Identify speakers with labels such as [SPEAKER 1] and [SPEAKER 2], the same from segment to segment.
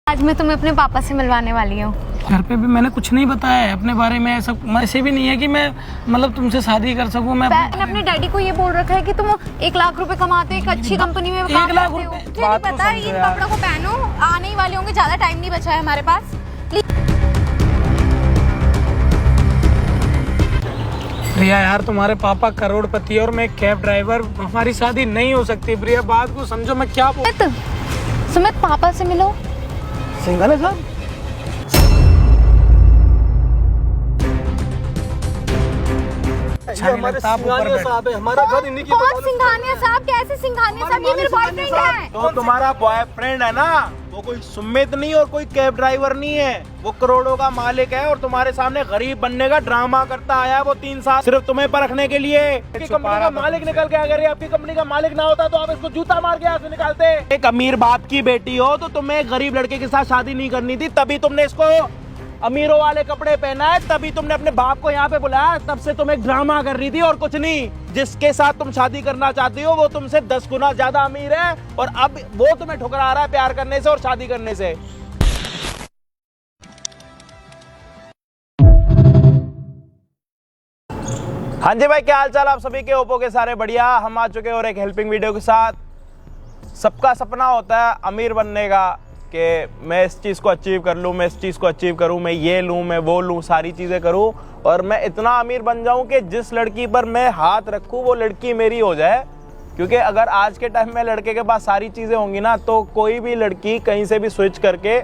[SPEAKER 1] आज मैं तुम्हें अपने पापा से मिलवाने वाली हूँ।
[SPEAKER 2] घर पे भी मैंने कुछ नहीं बताया है अपने बारे में। ऐसे भी नहीं है कि मैं मतलब तुमसे शादी कर सकूं। मैंने
[SPEAKER 1] अपने डैडी को ये बोल रखा है कि तुम 1 लाख रुपए कमाते हो, एक अच्छी कंपनी में काम करते हो। मुझे नहीं पता, इन कपड़ों को पहनो, आने ही वाले होंगे, ज्यादा टाइम नहीं बचा है हमारे पास।
[SPEAKER 2] प्रिया यार, तुम्हारे पापा करोड़पति है और मैं कैब ड्राइवर, हमारी शादी नहीं हो सकती। प्रिया बात को समझो, मैं क्या बोल।
[SPEAKER 1] सुमित पापा से मिलो।
[SPEAKER 2] सिंगल है साहब?
[SPEAKER 3] हमारे सिंघानिया साहब है, हमारा घर इन्हीं की।
[SPEAKER 1] कौन सिंघानिया साहब? कैसे सिंघानिया साहब? ये मेरे बॉयफ्रेंड है।
[SPEAKER 3] तो तुम्हारा बॉयफ्रेंड है ना, वो कोई सुमित नहीं और कोई कैब ड्राइवर नहीं है, वो करोड़ों का मालिक है और तुम्हारे सामने गरीब बनने का ड्रामा करता आया है वो 3 साल, सिर्फ तुम्हें परखने के लिए। कंपनी का मालिक निकल के, अगर ये आपकी कंपनी का मालिक ना होता तो आप इसको जूता मार के यहाँ से निकालते। एक अमीर बाप की बेटी हो तो तुम्हें गरीब लड़के के साथ शादी नहीं करनी थी, तभी तुमने इसको अमीरों वाले कपड़े पहना है, तभी तुमने अपने बाप को यहाँ पे बुलाया, तब से तुम एक ड्रामा कर रही थी और कुछ नहीं। जिसके साथ तुम शादी करना चाहती हो वो तुमसे 10 गुना ज्यादा अमीर है और अब वो तुम्हें ठुकरा रहा है प्यार करने से और शादी करने से। हाँ जी भाई, क्या हाल चाल आप सभी के? ओप्पो के सारे बढ़िया। हम आ चुके हैं और एक हेल्पिंग वीडियो के साथ। सबका सपना होता है अमीर बनने का, कि मैं इस चीज़ को अचीव कर लूँ, मैं इस चीज़ को अचीव करूँ, मैं ये लूँ, मैं वो लूँ, सारी चीज़ें करूँ और मैं इतना अमीर बन जाऊँ कि जिस लड़की पर मैं हाथ रखूँ वो लड़की मेरी हो जाए। क्योंकि अगर आज के टाइम में लड़के के पास सारी चीज़ें होंगी ना, तो कोई भी लड़की कहीं से भी स्विच करके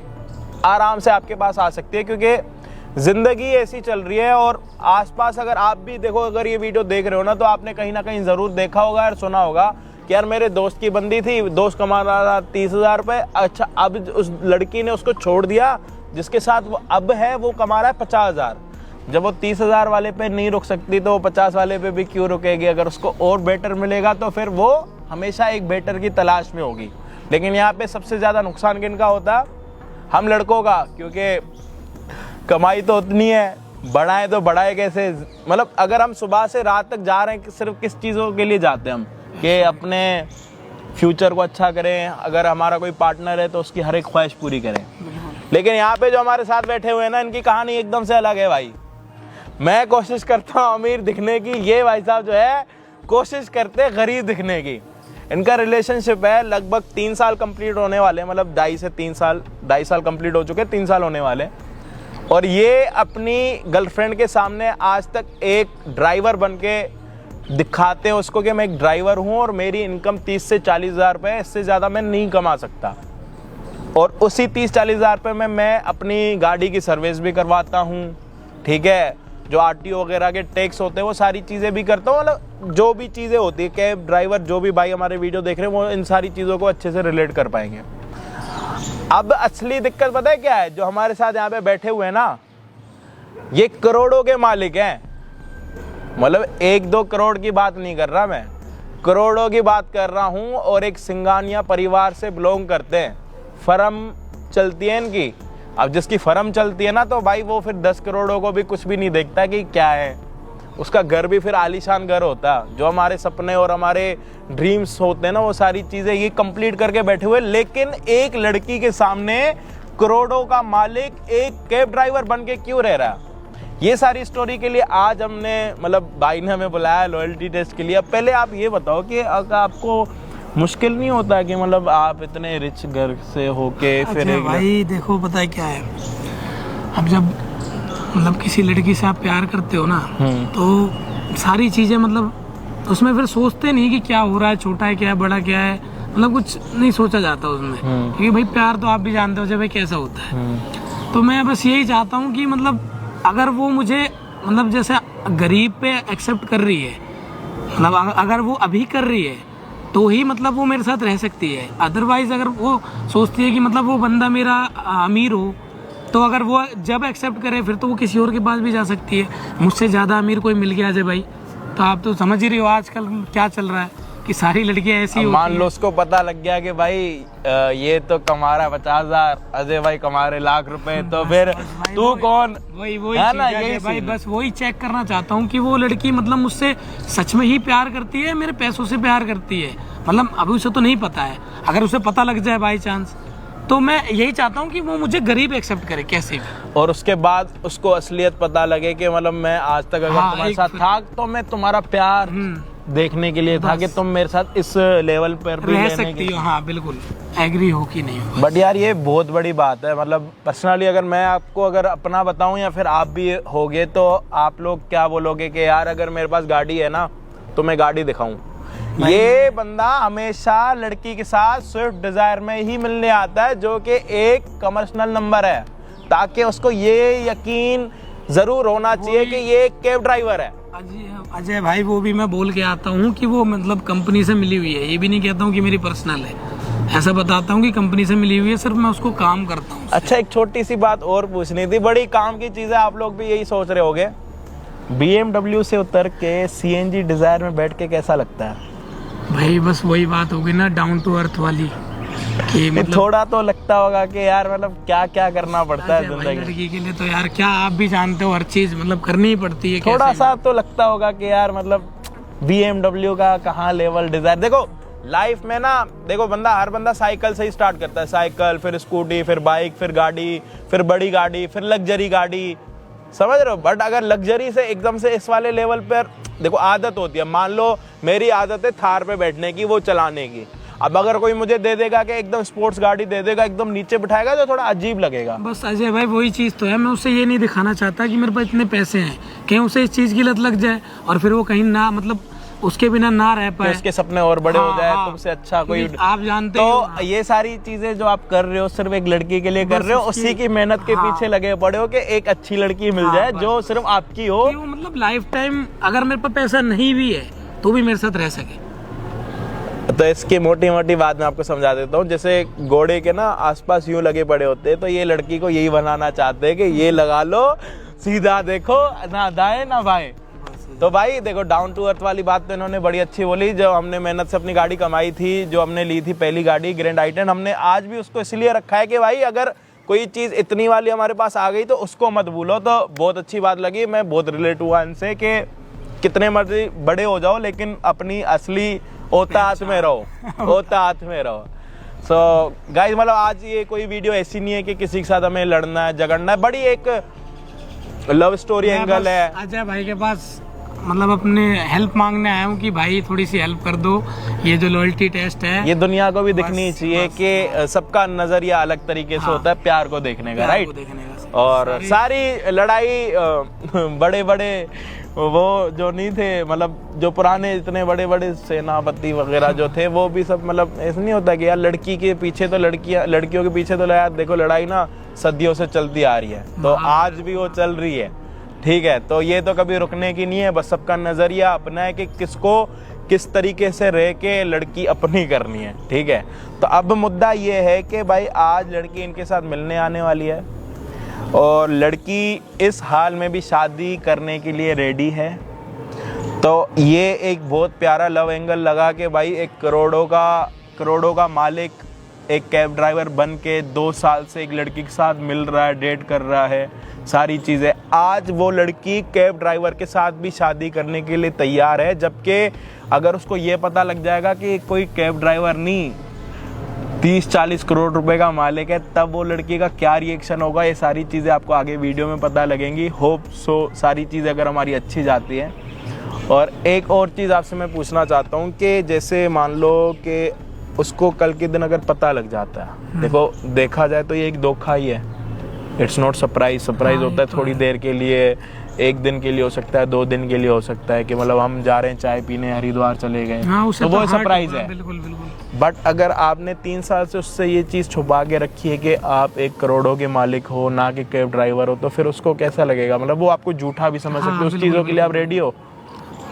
[SPEAKER 3] आराम से आपके पास आ सकती है, क्योंकि ज़िंदगी ऐसी चल रही है। और आसपास अगर आप भी देखो, अगर ये वीडियो देख रहे हो ना, तो आपने कहीं ना कहीं ज़रूर देखा होगा और सुना होगा कि यार मेरे दोस्त की बंदी थी, दोस्त कमा रहा था 30,000 रुपये, अच्छा अब उस लड़की ने उसको छोड़ दिया, जिसके साथ वो अब है वो कमा रहा है 50,000। जब वो 30,000 वाले पे नहीं रुक सकती तो वो 50 वाले पे भी क्यों रुकेगी? अगर उसको और बेटर मिलेगा तो फिर वो हमेशा एक बेटर की तलाश में होगी। लेकिन यहाँ पे सबसे ज़्यादा नुकसान किनका होता है? हम लड़कों का, क्योंकि कमाई तो उतनी है, बढ़ाएं तो बढ़ाए कैसे? मतलब अगर हम सुबह से रात तक जा रहे हैं, सिर्फ किस चीज़ों के लिए जाते हैं हम? कि अपने फ्यूचर को अच्छा करें, अगर हमारा कोई पार्टनर है तो उसकी हर एक ख्वाहिश पूरी करें। लेकिन यहाँ पे जो हमारे साथ बैठे हुए हैं ना, इनकी कहानी एकदम से अलग है भाई। मैं कोशिश करता हूँ अमीर दिखने की, ये भाई साहब जो है कोशिश करते गरीब दिखने की। इनका रिलेशनशिप है लगभग 3 साल कंप्लीट होने वाले, मतलब 2.5 साल कंप्लीट हो चुके, 3 साल होने वाले। और ये अपनी गर्लफ्रेंड के सामने आज तक एक ड्राइवर बन के दिखाते हैं उसको कि मैं एक ड्राइवर हूँ और मेरी इनकम 30 से 40 हज़ार रुपये, इससे ज़्यादा मैं नहीं कमा सकता। और उसी 30-40 हज़ार रुपये में मैं अपनी गाड़ी की सर्विस भी करवाता हूँ, ठीक है, जो RTO वगैरह के टैक्स होते हैं वो सारी चीज़ें भी करता हूँ। मतलब जो भी चीज़ें होती है, कैब ड्राइवर, जो भी भाई हमारे वीडियो देख रहे हैं वो इन सारी चीज़ों को अच्छे से रिलेट कर पाएंगे। अब असली दिक्कत पता है क्या है? जो हमारे साथ यहाँ पे बैठे हुए हैं ना, ये करोड़ों के मालिक हैं। मतलब 1-2 करोड़ की बात नहीं कर रहा मैं, करोड़ों की बात कर रहा हूँ। और एक सिंघानिया परिवार से बिलोंग करते हैं, फर्म चलती है इनकी। अब जिसकी फर्म चलती है ना, तो भाई वो फिर 10 करोड़ों को भी कुछ भी नहीं देखता कि क्या है। उसका घर भी फिर आलीशान घर होता है। जो हमारे सपने और हमारे ड्रीम्स होते हैं ना, वो सारी चीज़ें ये कंप्लीट करके बैठे हुए। लेकिन एक लड़की के सामने करोड़ों का मालिक एक कैब ड्राइवर बन के क्यों रह रहा है? ये सारी स्टोरी के लिए आज हमने, मतलब भाई ने हमें बुलाया लॉयल्टी टेस्ट के लिए। अब पहले आप ये बताओ कि अगर आपको मुश्किल नहीं होता कि मतलब आप इतने रिच घर से होके फिर?
[SPEAKER 2] अच्छा भाई देखो, पता है क्या है, अब जब मतलब किसी लड़की से आप प्यार करते हो ना, तो सारी चीज़ें मतलब उसमें फिर सोचते नहीं कि क्या हो रहा है, छोटा है क्या है, बड़ा क्या है, मतलब कुछ नहीं सोचा जाता उसमें। क्योंकि भाई प्यार तो आप भी जानते हो जब भाई कैसा होता है। तो मैं बस यही चाहता हूँ कि मतलब अगर वो मुझे मतलब जैसे गरीब पे एक्सेप्ट कर रही है, मतलब अगर वो अभी कर रही है तो ही मतलब वो मेरे साथ रह सकती है। अदरवाइज अगर वो सोचती है कि मतलब वो बंदा मेरा अमीर हो, तो अगर वो जब एक्सेप्ट करे फिर तो वो किसी और के पास भी जा सकती है। मुझसे ज़्यादा अमीर कोई मिल गया अजय भाई, तो आप तो समझ ही रहे हो आजकल क्या चल रहा है कि सारी लड़कियां ऐसी। मान
[SPEAKER 3] लो उसको पता लग गया कि भाई ये तो कमा रहा है 50,000, अजय भाई कमा रहे लाख रुपए, तो फिर तू कौन?
[SPEAKER 2] वही है ना, यही भाई बस वही चेक करना चाहता हूँ कि वो लड़की मतलब मुझसे सच में ही प्यार करती है, मेरे पैसों से प्यार करती है। मतलब अभी उसे तो नहीं पता है, अगर उसे पता लग जाए बाई चांस तो मैं यही चाहता हूँ कि वो मुझे गरीब एक्सेप्ट करे कैसे भी।
[SPEAKER 3] और उसके बाद उसको असलियत पता लगे कि मतलब मैं आज तक अगर तुम्हारे साथ था तो मैं तुम्हारा प्यार देखने के लिए था कि तुम मेरे साथ इस लेवल पर भी
[SPEAKER 2] रह सकती हो। हाँ बिल्कुल, एग्री हो कि नहीं हो।
[SPEAKER 3] बट यार ये बहुत बड़ी बात है। मतलब पर्सनली अगर मैं आपको अगर अपना बताऊं या फिर आप भी होगे तो आप लोग क्या बोलोगे कि यार अगर मेरे पास गाड़ी है ना तो मैं गाड़ी दिखाऊं। ये बंदा हमेशा लड़की के साथ स्विफ्ट डिजायर में ही मिलने आता है जो कि एक कमर्शियल नंबर है, ताकि उसको ये यकीन जरूर होना चाहिए कि ये एक कैब ड्राइवर है।
[SPEAKER 2] अजय भाई वो भी मैं बोल के आता हूँ कि वो मतलब कंपनी से मिली हुई है, ये भी नहीं कहता हूँ कि मेरी पर्सनल है, ऐसा बताता हूँ कि कंपनी से मिली हुई है, सिर्फ मैं उसको काम करता हूँ।
[SPEAKER 3] अच्छा एक छोटी सी बात और पूछनी थी, बड़ी काम की चीज है, आप लोग भी यही सोच रहे होगे, BMW से उतर के CNG डिजायर में बैठ के कैसा लगता है?
[SPEAKER 2] भाई बस वही बात होगी ना, डाउन टू अर्थ वाली कि मतलब
[SPEAKER 3] थोड़ा तो लगता होगा कि यार मतलब क्या क्या करना पड़ता है जिंदगी।
[SPEAKER 2] लड़की के लिए तो यार क्या आप भी जानते हो, हर चीज मतलब करनी ही पड़ती है।
[SPEAKER 3] थोड़ा सा तो लगता होगा कि यार मतलब BMW का कहाँ लेवल डिजायर। देखो लाइफ में ना, देखो हर बंदा साइकिल से ही स्टार्ट करता है, साइकिल फिर स्कूटी फिर बाइक फिर गाड़ी फिर बड़ी गाड़ी फिर लग्जरी गाड़ी, समझ रहे हो। बट अगर लग्जरी से एकदम से इस वाले लेवल पर, देखो आदत होती है, मान लो मेरी आदत है थार पे बैठने की, वो चलाने की। अब अगर कोई मुझे दे देगा कि एकदम स्पोर्ट्स गाड़ी दे देगा, एकदम नीचे बिठाएगा तो थोड़ा अजीब लगेगा।
[SPEAKER 2] बस अजय भाई वही चीज तो है, मैं उससे ये नहीं दिखाना चाहता कि मेरे पास इतने पैसे हैं, कहीं उसे इस चीज की लत लग जाए और फिर वो कहीं ना मतलब उसके बिना ना रह पाए,
[SPEAKER 3] उसके सपने और बड़े हो जाए, तुमसे अच्छा कोई
[SPEAKER 2] आप जानते
[SPEAKER 3] तो
[SPEAKER 2] हो।
[SPEAKER 3] ये सारी चीजें जो आप कर रहे हो सिर्फ एक लड़की के लिए कर रहे हो, उसी की मेहनत के पीछे लगे पड़े हो कि एक अच्छी लड़की मिल जाए जो सिर्फ आपकी हो,
[SPEAKER 2] वो मतलब लाइफ टाइम अगर मेरे पास पैसा नहीं भी है तो भी मेरे साथ रह सके।
[SPEAKER 3] तो इसकी मोटी मोटी बात मैं आपको समझा देता हूँ। जैसे घोड़े के ना आसपास यूं लगे पड़े होते हैं, तो ये लड़की को यही बनाना चाहते हैं कि ये लगा लो, सीधा देखो, ना दाएं ना बाएं। तो भाई देखो डाउन टू अर्थ वाली बात तो इन्होंने बड़ी अच्छी बोली। जो हमने मेहनत से अपनी गाड़ी कमाई थी, जो हमने ली थी पहली गाड़ी ग्रैंड आई-10, हमने आज भी उसको इसलिए रखा है कि भाई अगर कोई चीज़ इतनी वाली हमारे पास आ गई तो उसको मत भूलो। तो बहुत अच्छी बात लगी, मैं बहुत रिलेट हुआ इनसे कि कितने मर्जी बड़े हो जाओ लेकिन अपनी असली औकात में रहो, औकात में रहो। सो गाइस मतलब आज ये कोई वीडियो ऐसी नहीं है कि किसी के साथ हमें लड़ना है झगड़ना है, बड़ी एक लव स्टोरी एंगल है।
[SPEAKER 2] अजय भाई के पास मतलब अपने हेल्प मांगने आया हूँ कि भाई थोड़ी सी हेल्प कर दो, ये जो लॉयल्टी टेस्ट है ये
[SPEAKER 3] दुनिया को भी दिखनी चाहिए कि सबका नजरिया अलग तरीके से होता है प्यार को देखने का, राइट। और सारी लड़ाई बड़े बड़े वो जो नहीं थे, मतलब जो पुराने इतने बड़े बड़े सेनापति वगैरह जो थे, वो भी सब मतलब ऐसा नहीं होता कि यार लड़की के पीछे तो लड़कियों के पीछे तो यार देखो लड़ाई ना सदियों से चलती आ रही है, तो आज भी वो चल रही है, ठीक है। तो ये तो कभी रुकने की नहीं है, बस सबका नजरिया अपना है कि किसको किस तरीके से रह के लड़की अपनी करनी है, ठीक है। तो अब मुद्दा ये है कि भाई आज लड़की इनके साथ मिलने आने वाली है और लड़की इस हाल में भी शादी करने के लिए रेडी है। तो ये एक बहुत प्यारा लव एंगल लगा कि भाई एक करोड़ों का मालिक एक कैब ड्राइवर बन के 2 साल से एक लड़की के साथ मिल रहा है, डेट कर रहा है, सारी चीज़ें। आज वो लड़की कैब ड्राइवर के साथ भी शादी करने के लिए तैयार है, जबकि अगर उसको ये पता लग जाएगा कि कोई कैब ड्राइवर नहीं 30-40 करोड़ रुपए का मालिक है, तब वो लड़की का क्या रिएक्शन होगा, ये सारी चीज़ें आपको आगे वीडियो में पता लगेंगी। होप सो सारी चीज़ें अगर हमारी अच्छी जाती हैं। और एक और चीज़ आपसे मैं पूछना चाहता हूँ कि जैसे मान लो कि उसको कल के दिन अगर पता लग जाता है, देखो देखा जाए तो ये एक धोखा ही है, इट्स नॉट सरप्राइज होता है थोड़ी देर के लिए, 1 दिन के लिए हो सकता है, 2 दिन के लिए हो सकता है कि मतलब हम जा रहे हैं चाय पीने हरिद्वार चले गए, तो वो सरप्राइज है।
[SPEAKER 2] बिल्कुल बिल्कुल।
[SPEAKER 3] बट अगर आपने 3 साल से उससे ये चीज़ छुपा के रखी है कि आप एक करोड़ों के मालिक हो, ना कि कैब ड्राइवर हो, तो फिर उसको कैसा लगेगा? मतलब वो आपको झूठा भी समझ सकते हो। उस चीज़ों के लिए आप रेडी हो?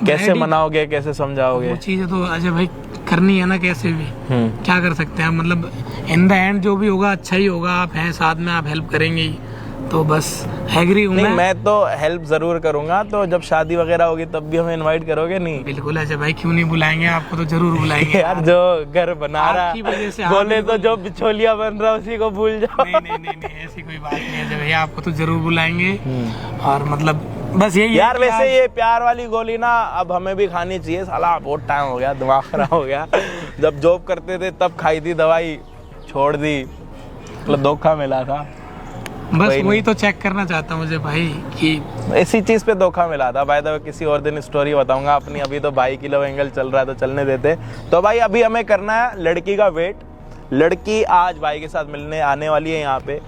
[SPEAKER 3] कैसे मनाओगे, कैसे समझाओगे?
[SPEAKER 2] वो चीज़ तो अजय भाई करनी है ना, कैसे भी क्या कर सकते हैं। मतलब इन द एंड जो भी होगा अच्छा ही होगा, आप हैं साथ में, आप हेल्प करेंगे ही, तो बस एग्री हूँ
[SPEAKER 3] मैं तो हेल्प जरूर करूंगा। तो जब शादी वगैरह होगी तब भी हमें इनवाइट करोगे? नहीं
[SPEAKER 2] बिल्कुल अजय भाई, क्यों नहीं बुलाएंगे, आपको तो जरूर बुलाएंगे
[SPEAKER 3] यार। जो घर बना रहा बोले तो जो बिचौलिया बन रहा उसी को भूल जाओ।
[SPEAKER 2] नहीं ऐसी कोई बात नहीं है अजय भैया, आपको तो जरूर बुलाएंगे। और मतलब बस यही
[SPEAKER 3] यार वैसे ये प्यार वाली गोली ना अब हमें भी खानी चाहिए, साला बहुत टाइम हो गया, दिमाग खराब हो गया। जब जॉब करते थे तब खाई थी दवाई, छोड़ दी, मतलब धोखा मिला था।
[SPEAKER 2] बस वही तो चेक करना चाहता हूँ मुझे भाई कि
[SPEAKER 3] इसी चीज पे धोखा मिला था। भाई तो किसी और दिन स्टोरी बताऊंगा अपनी, अभी तो भाई की लव एंगल चल रहा है तो चलने देते। तो भाई अभी हमें करना है लड़की का वेट। लड़की आज भाई के साथ मिलने आने वाली है यहाँ पे,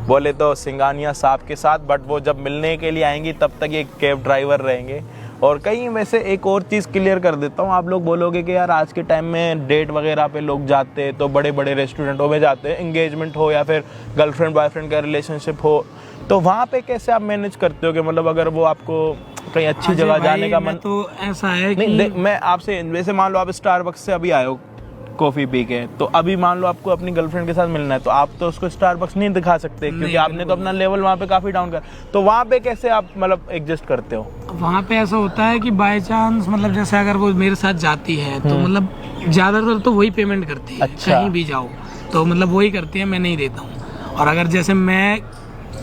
[SPEAKER 3] बोले तो सिंगानिया साहब के साथ, बट वो जब मिलने के लिए आएंगी तब तक ये कैब ड्राइवर रहेंगे। और कहीं वैसे एक और चीज़ क्लियर कर देता हूँ, आप लोग बोलोगे कि यार आज के टाइम में डेट वगैरह पे लोग जाते हैं तो बड़े बड़े रेस्टोरेंटों में जाते हैं, एंगेजमेंट हो या फिर गर्लफ्रेंड बॉयफ्रेंड का रिलेशनशिप हो, तो वहाँ पे कैसे आप मैनेज करते हो कि मतलब अगर वो आपको कहीं अच्छी जगह जाने का मन,
[SPEAKER 2] तो ऐसा है कि
[SPEAKER 3] नहीं मैं आपसे वैसे मान लो आप स्टारबक्स से अभी आए हो कॉफी पी के, तो अभी मान लो आपको अपनी गर्लफ्रेंड के साथ मिलना है तो आप तो उसको स्टारबक्स नहीं दिखा सकते क्योंकि आपने तो अपना लेवल वहाँ पे काफी डाउन कर, तो वहाँ पे कैसे आप मतलब एडजस्ट करते हो?
[SPEAKER 2] वहाँ पे ऐसा होता है कि बाय चांस मतलब जैसे अगर वो मेरे साथ जाती है तो मतलब ज्यादातर तो वही पेमेंट करती है।
[SPEAKER 3] अच्छा।
[SPEAKER 2] कहीं भी जाओ तो मतलब वही करती है, मैं नहीं देता हूँ। और अगर जैसे मैं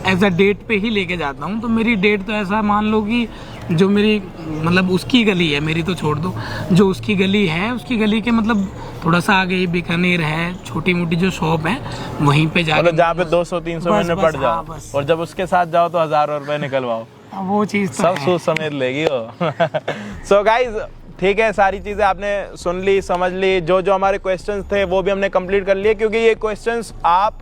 [SPEAKER 2] एज अ डेट पे ही लेके जाता हूँ तो मेरी डेट तो ऐसा मान लो कि जो मेरी मतलब उसकी गली है, मेरी तो छोड़ दो, जो उसकी गली है उसकी गली के मतलब थोड़ा सा आगे ही बीकानेर है, छोटी मोटी जो शॉप है वहीं पे जाके
[SPEAKER 3] मतलब जहाँ पे 200-300 महीने पड़ जाओ।
[SPEAKER 2] हाँ,
[SPEAKER 3] और जब उसके साथ जाओ तो 1000 रुपए निकलवाओ,
[SPEAKER 2] वो चीज तो
[SPEAKER 3] सब
[SPEAKER 2] है।
[SPEAKER 3] सोच समेत लेगी वो। सो गाइज ठीक है, सारी चीजें आपने सुन ली समझ ली, जो जो हमारे क्वेश्चंस थे वो भी हमने कंप्लीट कर लिए, क्योंकि ये क्वेश्चंस आप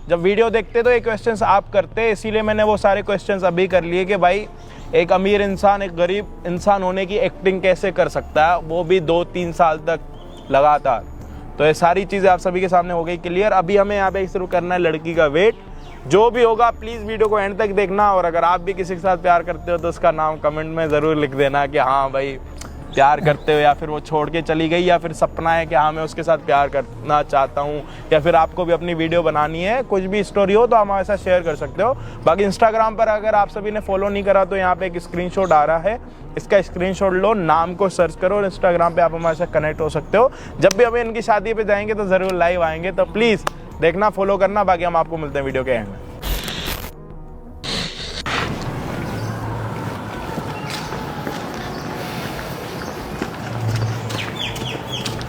[SPEAKER 3] जब वीडियो देखते तो ये क्वेश्चंस आप करते, इसीलिए मैंने वो सारे क्वेश्चंस अभी कर लिए कि भाई एक अमीर इंसान एक गरीब इंसान होने की एक्टिंग कैसे कर सकता है, वो भी 2-3 साल तक लगातार। तो ये सारी चीज़ें आप सभी के सामने हो गई क्लियर। अभी हमें यहाँ पे शुरू करना है लड़की का वेट। जो भी होगा प्लीज़ वीडियो को एंड तक देखना, और अगर आप भी किसी के साथ प्यार करते हो तो उसका नाम कमेंट में ज़रूर लिख देना कि हाँ भाई प्यार करते हो, या फिर वो छोड़ के चली गई, या फिर सपना है कि हाँ मैं उसके साथ प्यार करना चाहता हूँ, या फिर आपको भी अपनी वीडियो बनानी है, कुछ भी स्टोरी हो तो आप हमारे साथ शेयर कर सकते हो। बाकी इंस्टाग्राम पर अगर आप सभी ने फॉलो नहीं करा तो यहाँ पे एक स्क्रीनशॉट आ रहा है, इसका स्क्रीनशॉट लो, नाम को सर्च करो और इंस्टाग्राम पे आप हमारे साथ कनेक्ट हो सकते हो। जब भी हमें इनकी शादी पे जाएंगे तो ज़रूर लाइव आएंगे, तो प्लीज़ देखना, फॉलो करना। बाकी हम आपको मिलते हैं वीडियो के एंड में।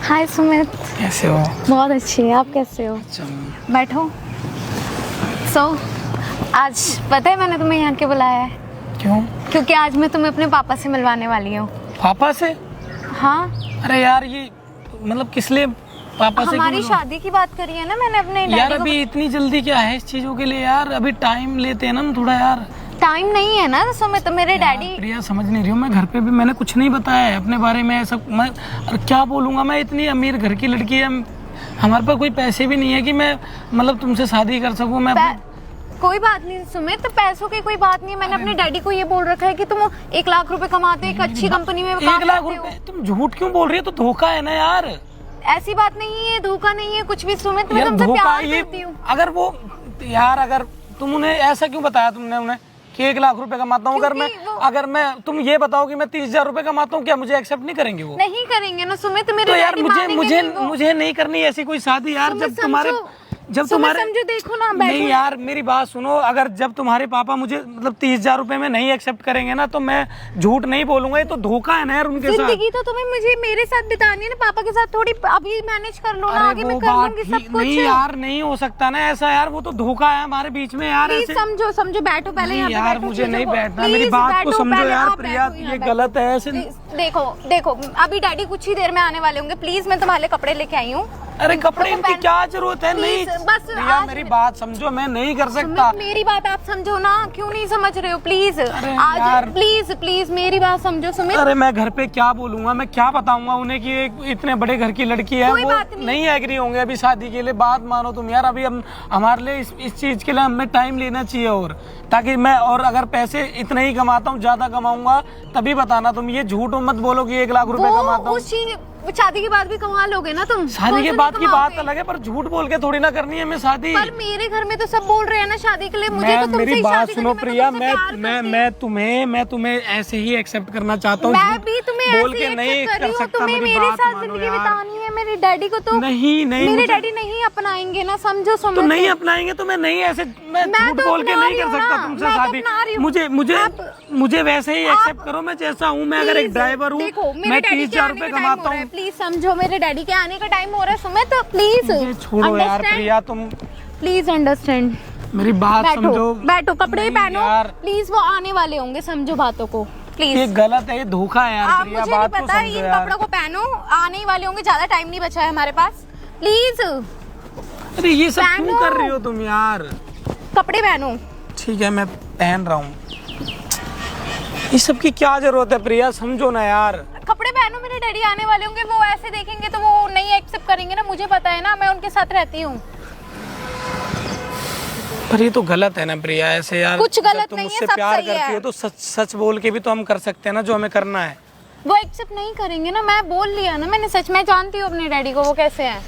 [SPEAKER 1] हाय सुमित,
[SPEAKER 2] कैसे हो?
[SPEAKER 1] बहुत अच्छी है, आप कैसे हो? बैठो। आज पता है मैंने तुम्हें यहाँ के बुलाया है
[SPEAKER 2] क्यों?
[SPEAKER 1] क्योंकि आज मैं तुम्हें अपने पापा से मिलवाने वाली हूँ।
[SPEAKER 2] पापा से?
[SPEAKER 1] हाँ,
[SPEAKER 2] अरे यार ये मतलब किस लिए पापा से?
[SPEAKER 1] हमारी शादी की बात करी है ना मैंने अपने
[SPEAKER 2] यार
[SPEAKER 1] डैडी
[SPEAKER 2] अभी इतनी जल्दी क्या है इस चीजों के लिए यार? अभी टाइम लेते हैं ना हम थोड़ा यार।
[SPEAKER 1] टाइम नहीं है ना सुमित, तो मेरे डैडी।
[SPEAKER 2] प्रिया समझ नहीं रही हूँ, मैं घर पे भी मैंने कुछ नहीं बताया है अपने बारे में, सब मैं क्या बोलूँगा? मैं इतनी अमीर घर की लड़की है, हमारे पास कोई पैसे भी नहीं है कि मैं मतलब तुमसे शादी कर सकूँ। मैं
[SPEAKER 1] कोई बात नहीं सुमित, पैसों की कोई बात नहीं। मैंने अपने डैडी को ये बोल रखा है कि तुम 1 लाख रुपए कमाते हो, एक अच्छी कंपनी में काम
[SPEAKER 2] 1 लाख
[SPEAKER 1] करते हो।
[SPEAKER 2] रुपए? तुम झूठ क्यों बोल रही हो? तो धोखा है ना यार।
[SPEAKER 1] ऐसी बात नहीं है, धोखा नहीं है कुछ भी सुमित, मैं
[SPEAKER 2] यार
[SPEAKER 1] तुमसे
[SPEAKER 2] धोखा
[SPEAKER 1] प्यार
[SPEAKER 2] ये,
[SPEAKER 1] करती हूँ।
[SPEAKER 2] अगर वो यार अगर तुम उन्हें ऐसा क्यों बताया तुमने उन्हें कि 1 लाख रुपए कमाता हूँ? अगर मैं तुम ये बताओ कि मैं 30,000 रुपए कमाता हूँ, क्या मुझे एक्सेप्ट नहीं करेंगे? वो
[SPEAKER 1] नहीं करेंगे ना सुमित, मेरे
[SPEAKER 2] तो यार
[SPEAKER 1] डैडी
[SPEAKER 2] मुझे
[SPEAKER 1] मानेंगे
[SPEAKER 2] मुझे
[SPEAKER 1] नहीं वो।
[SPEAKER 2] मुझे नहीं करनी ऐसी कोई शादी यार।
[SPEAKER 1] सुमित,
[SPEAKER 2] जब तुम्हारे
[SPEAKER 1] समझो, देखो ना, बैठो।
[SPEAKER 2] नहीं यार मेरी बात सुनो, अगर जब तुम्हारे पापा मुझे मतलब 30,000 रुपए में नहीं एक्सेप्ट करेंगे ना तो मैं झूठ नहीं बोलूंगा। ये तो धोखा है ना यार उनके साथ।
[SPEAKER 1] जिंदगी तो तुम्हें मुझे मेरे साथ बितानी है ना, पापा के साथ थोड़ी अभी मैनेज कर लो ना, आगे मैं कर लूंगी सब कुछ।
[SPEAKER 2] नहीं यार नहीं हो सकता ना ऐसा यार, वो तो धोखा है हमारे बीच में यार।
[SPEAKER 1] प्लीज समझो, समझो, बैठो पहले यहाँ पे
[SPEAKER 2] यार
[SPEAKER 1] बैठो,
[SPEAKER 2] मुझे नहीं
[SPEAKER 1] चीज़ों को-
[SPEAKER 2] बैठना,
[SPEAKER 1] प्लीज
[SPEAKER 2] मेरी बात को
[SPEAKER 1] बैठो,
[SPEAKER 2] समझो
[SPEAKER 1] पहले
[SPEAKER 2] यार
[SPEAKER 1] आप
[SPEAKER 2] प्रिया,
[SPEAKER 1] बैठो यहाँ
[SPEAKER 2] ये
[SPEAKER 1] पे।
[SPEAKER 2] गलत है ऐसे।
[SPEAKER 1] देखो देखो, अभी डैडी कुछ ही देर में आने वाले होंगे, प्लीज मैं तुम्हारे लिए कपड़े लेके आई हूँ।
[SPEAKER 2] अरे कपड़े इनकी क्या जरूरत है? नहीं
[SPEAKER 1] बस
[SPEAKER 2] प्रिया मेरी बात समझो, मैं नहीं कर सकता।
[SPEAKER 1] मेरी बात आप समझो ना, क्यों नहीं समझ रहे हो? प्लीज
[SPEAKER 2] यार।
[SPEAKER 1] आज प्लीज प्लीज मेरी बात समझो सुमित।
[SPEAKER 2] अरे मैं घर पे क्या बोलूंगा, मैं क्या बताऊंगा उन्हें कि एक इतने बड़े घर की लड़की है,
[SPEAKER 1] कोई
[SPEAKER 2] वो
[SPEAKER 1] बात नहीं।
[SPEAKER 2] एग्री होंगे अभी शादी के लिए। बात मानो तुम यार, अभी हम हमारे लिए इस चीज के लिए हमें टाइम लेना चाहिए, और ताकि मैं और अगर पैसे इतने ही कमाता हूँ, ज्यादा कमाऊंगा तभी बताना। तुम ये झूठ मत बोलो कि 1 लाख रुपए कमाता हूँ।
[SPEAKER 1] शादी के बाद भी कमा लोगे ना तुम?
[SPEAKER 2] शादी के बाद की बात अलग है, पर झूठ बोल के थोड़ी ना करनी है हमें शादी।
[SPEAKER 1] पर मेरे घर में तो सब बोल रहे हैं ना शादी के लिए, मुझे तो तुमसे
[SPEAKER 2] मेरी
[SPEAKER 1] ही
[SPEAKER 2] बात
[SPEAKER 1] शादी
[SPEAKER 2] सुनो
[SPEAKER 1] करनी है,
[SPEAKER 2] प्रिया,
[SPEAKER 1] तो तुमसे प्यार करती हूँ।
[SPEAKER 2] मैं तुम्हें ऐसे ही एक्सेप्ट करना चाहता हूँ।
[SPEAKER 1] मैं भी तुम्हें
[SPEAKER 2] बोल
[SPEAKER 1] ऐसे
[SPEAKER 2] के
[SPEAKER 1] ही
[SPEAKER 2] नहीं
[SPEAKER 1] accept कर
[SPEAKER 2] कर
[SPEAKER 1] रही हूँ,
[SPEAKER 2] सकता।
[SPEAKER 1] तुम्हें
[SPEAKER 2] मेरी
[SPEAKER 1] मेरे
[SPEAKER 2] बात
[SPEAKER 1] साथ
[SPEAKER 2] मानो
[SPEAKER 1] जिंदगी
[SPEAKER 2] यार।
[SPEAKER 1] बितानी है। मेरे डैडी को तो
[SPEAKER 2] नहीं
[SPEAKER 1] मेरे डैडी नहीं अपनाएंगे ना, समझो सुमित।
[SPEAKER 2] तो नहीं अपनाएंगे तो मैं नहीं ऐसे, मैं झूठ
[SPEAKER 1] तो
[SPEAKER 2] बोल के
[SPEAKER 1] अपना
[SPEAKER 2] नहीं
[SPEAKER 1] रही
[SPEAKER 2] कर
[SPEAKER 1] हूँ
[SPEAKER 2] सकता
[SPEAKER 1] ना,
[SPEAKER 2] तुमसे
[SPEAKER 1] मैं तो
[SPEAKER 2] शादी।
[SPEAKER 1] अपना रही हूँ।
[SPEAKER 2] मुझे वैसे ही एक्सेप्ट करो, मैं जैसा हूँ। मैं अगर एक ड्राइवर हूँ, मैं 30,000 रुपए कमाता हूँ।
[SPEAKER 1] प्लीज समझो, मेरे डैडी के आने का टाइम हो रहा है सुमित, प्लीज
[SPEAKER 2] छोड़ो यार प्रिया, तुम
[SPEAKER 1] प्लीज अंडरस्टैंड।
[SPEAKER 2] मेरी बात
[SPEAKER 1] बैठो
[SPEAKER 2] समझो।
[SPEAKER 1] बैठो, कपड़े
[SPEAKER 2] नहीं
[SPEAKER 1] पहनो
[SPEAKER 2] यार।
[SPEAKER 1] प्लीज, वो आने वाले होंगे, समझो बातों को
[SPEAKER 2] ये
[SPEAKER 1] प्लीज।
[SPEAKER 2] गलत है, ये धोखा है यार
[SPEAKER 1] आप
[SPEAKER 2] प्रिया,
[SPEAKER 1] मुझे नहीं
[SPEAKER 2] बात को
[SPEAKER 1] पता,
[SPEAKER 2] समझो
[SPEAKER 1] इन
[SPEAKER 2] यार।
[SPEAKER 1] कपड़ों को पहनो, आने ही वाले होंगे, ज्यादा टाइम नहीं बचा है हमारे पास, प्लीज
[SPEAKER 2] अरे ये सब क्यों
[SPEAKER 1] पहनो।
[SPEAKER 2] कर रही हो तुम यार?
[SPEAKER 1] कपड़े पहनो।
[SPEAKER 2] ठीक है मैं पहन रहा हूँ। इस सब की क्या जरूरत है प्रिया, समझो ना यार।
[SPEAKER 1] कपड़े पहनो, मेरे डैडी आने वाले होंगे, वो ऐसे देखेंगे तो वो नहीं एक्सेप्ट करेंगे ना, मुझे पता है ना, मैं उनके साथ रहती हूँ।
[SPEAKER 2] पर ये तो गलत है ना प्रिया, ऐसे यार।
[SPEAKER 1] कुछ
[SPEAKER 2] जब
[SPEAKER 1] गलत
[SPEAKER 2] तुम
[SPEAKER 1] नहीं है,
[SPEAKER 2] मुझसे
[SPEAKER 1] सब
[SPEAKER 2] प्यार
[SPEAKER 1] सही है।
[SPEAKER 2] करती हो तो सच सच बोल के भी तो हम कर सकते हैं ना जो हमें करना है।
[SPEAKER 1] वो एक्सेप्ट नहीं करेंगे ना, मैं बोल लिया ना मैंने, सच में जानती हूँ अपने डैडी को वो कैसे हैं।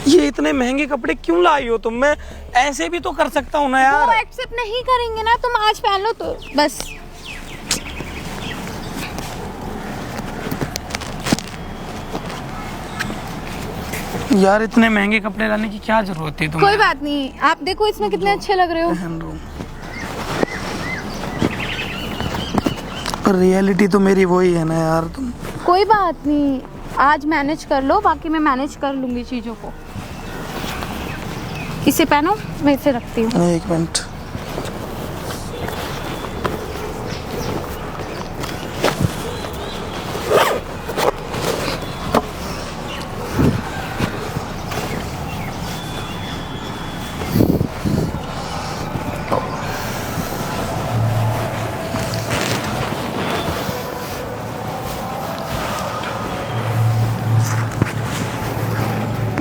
[SPEAKER 2] ये इतने महंगे कपड़े क्यों लाई हो तुम? मैं ऐसे भी तो कर सकता हूँ ना
[SPEAKER 1] वो
[SPEAKER 2] यार।
[SPEAKER 1] एक्सेप्ट नहीं करेंगे ना, तुम आज पहन लो तो बस।
[SPEAKER 2] यार इतने महंगे कपड़े लाने की क्या जरूरत थी तुम्हें?
[SPEAKER 1] कोई बात नहीं, आप देखो इसमें कितने अच्छे लग रहे हो।
[SPEAKER 2] पहन रहा हूँ। पर रियलिटी तो मेरी वही है ना यार। तुम
[SPEAKER 1] कोई बात नहीं, आज मैनेज कर लो, बाकी मैं मैनेज कर लूंगी चीजों को। इसे पहनो, मैं इसे रखती हूँ।
[SPEAKER 2] एक मिनट।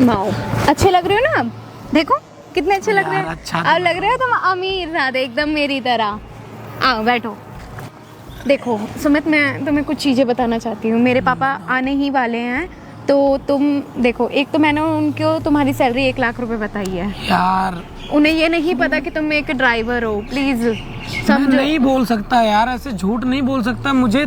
[SPEAKER 1] वाओ, अच्छे लग रहे हो ना आप, देखो कितने अच्छे लग रहे
[SPEAKER 2] यार,
[SPEAKER 1] हैं।
[SPEAKER 2] अच्छा
[SPEAKER 1] अब लग रहे हो तुम अमीर ज़्यादा, एकदम मेरी तरह। आओ बैठो। देखो सुमित, मैं तुम्हें कुछ चीज़ें बताना चाहती हूँ। मेरे पापा आने ही वाले हैं, तो तुम देखो, एक तो मैंने उनको तुम्हारी सैलरी 1 लाख रुपए बताई है।
[SPEAKER 2] यार
[SPEAKER 1] उन्हें ये नहीं पता कि तुम एक ड्राइवर हो, प्लीज
[SPEAKER 2] मैं
[SPEAKER 1] समझो।
[SPEAKER 2] नहीं बोल सकता यार, ऐसे झूठ नहीं बोल सकता। मुझे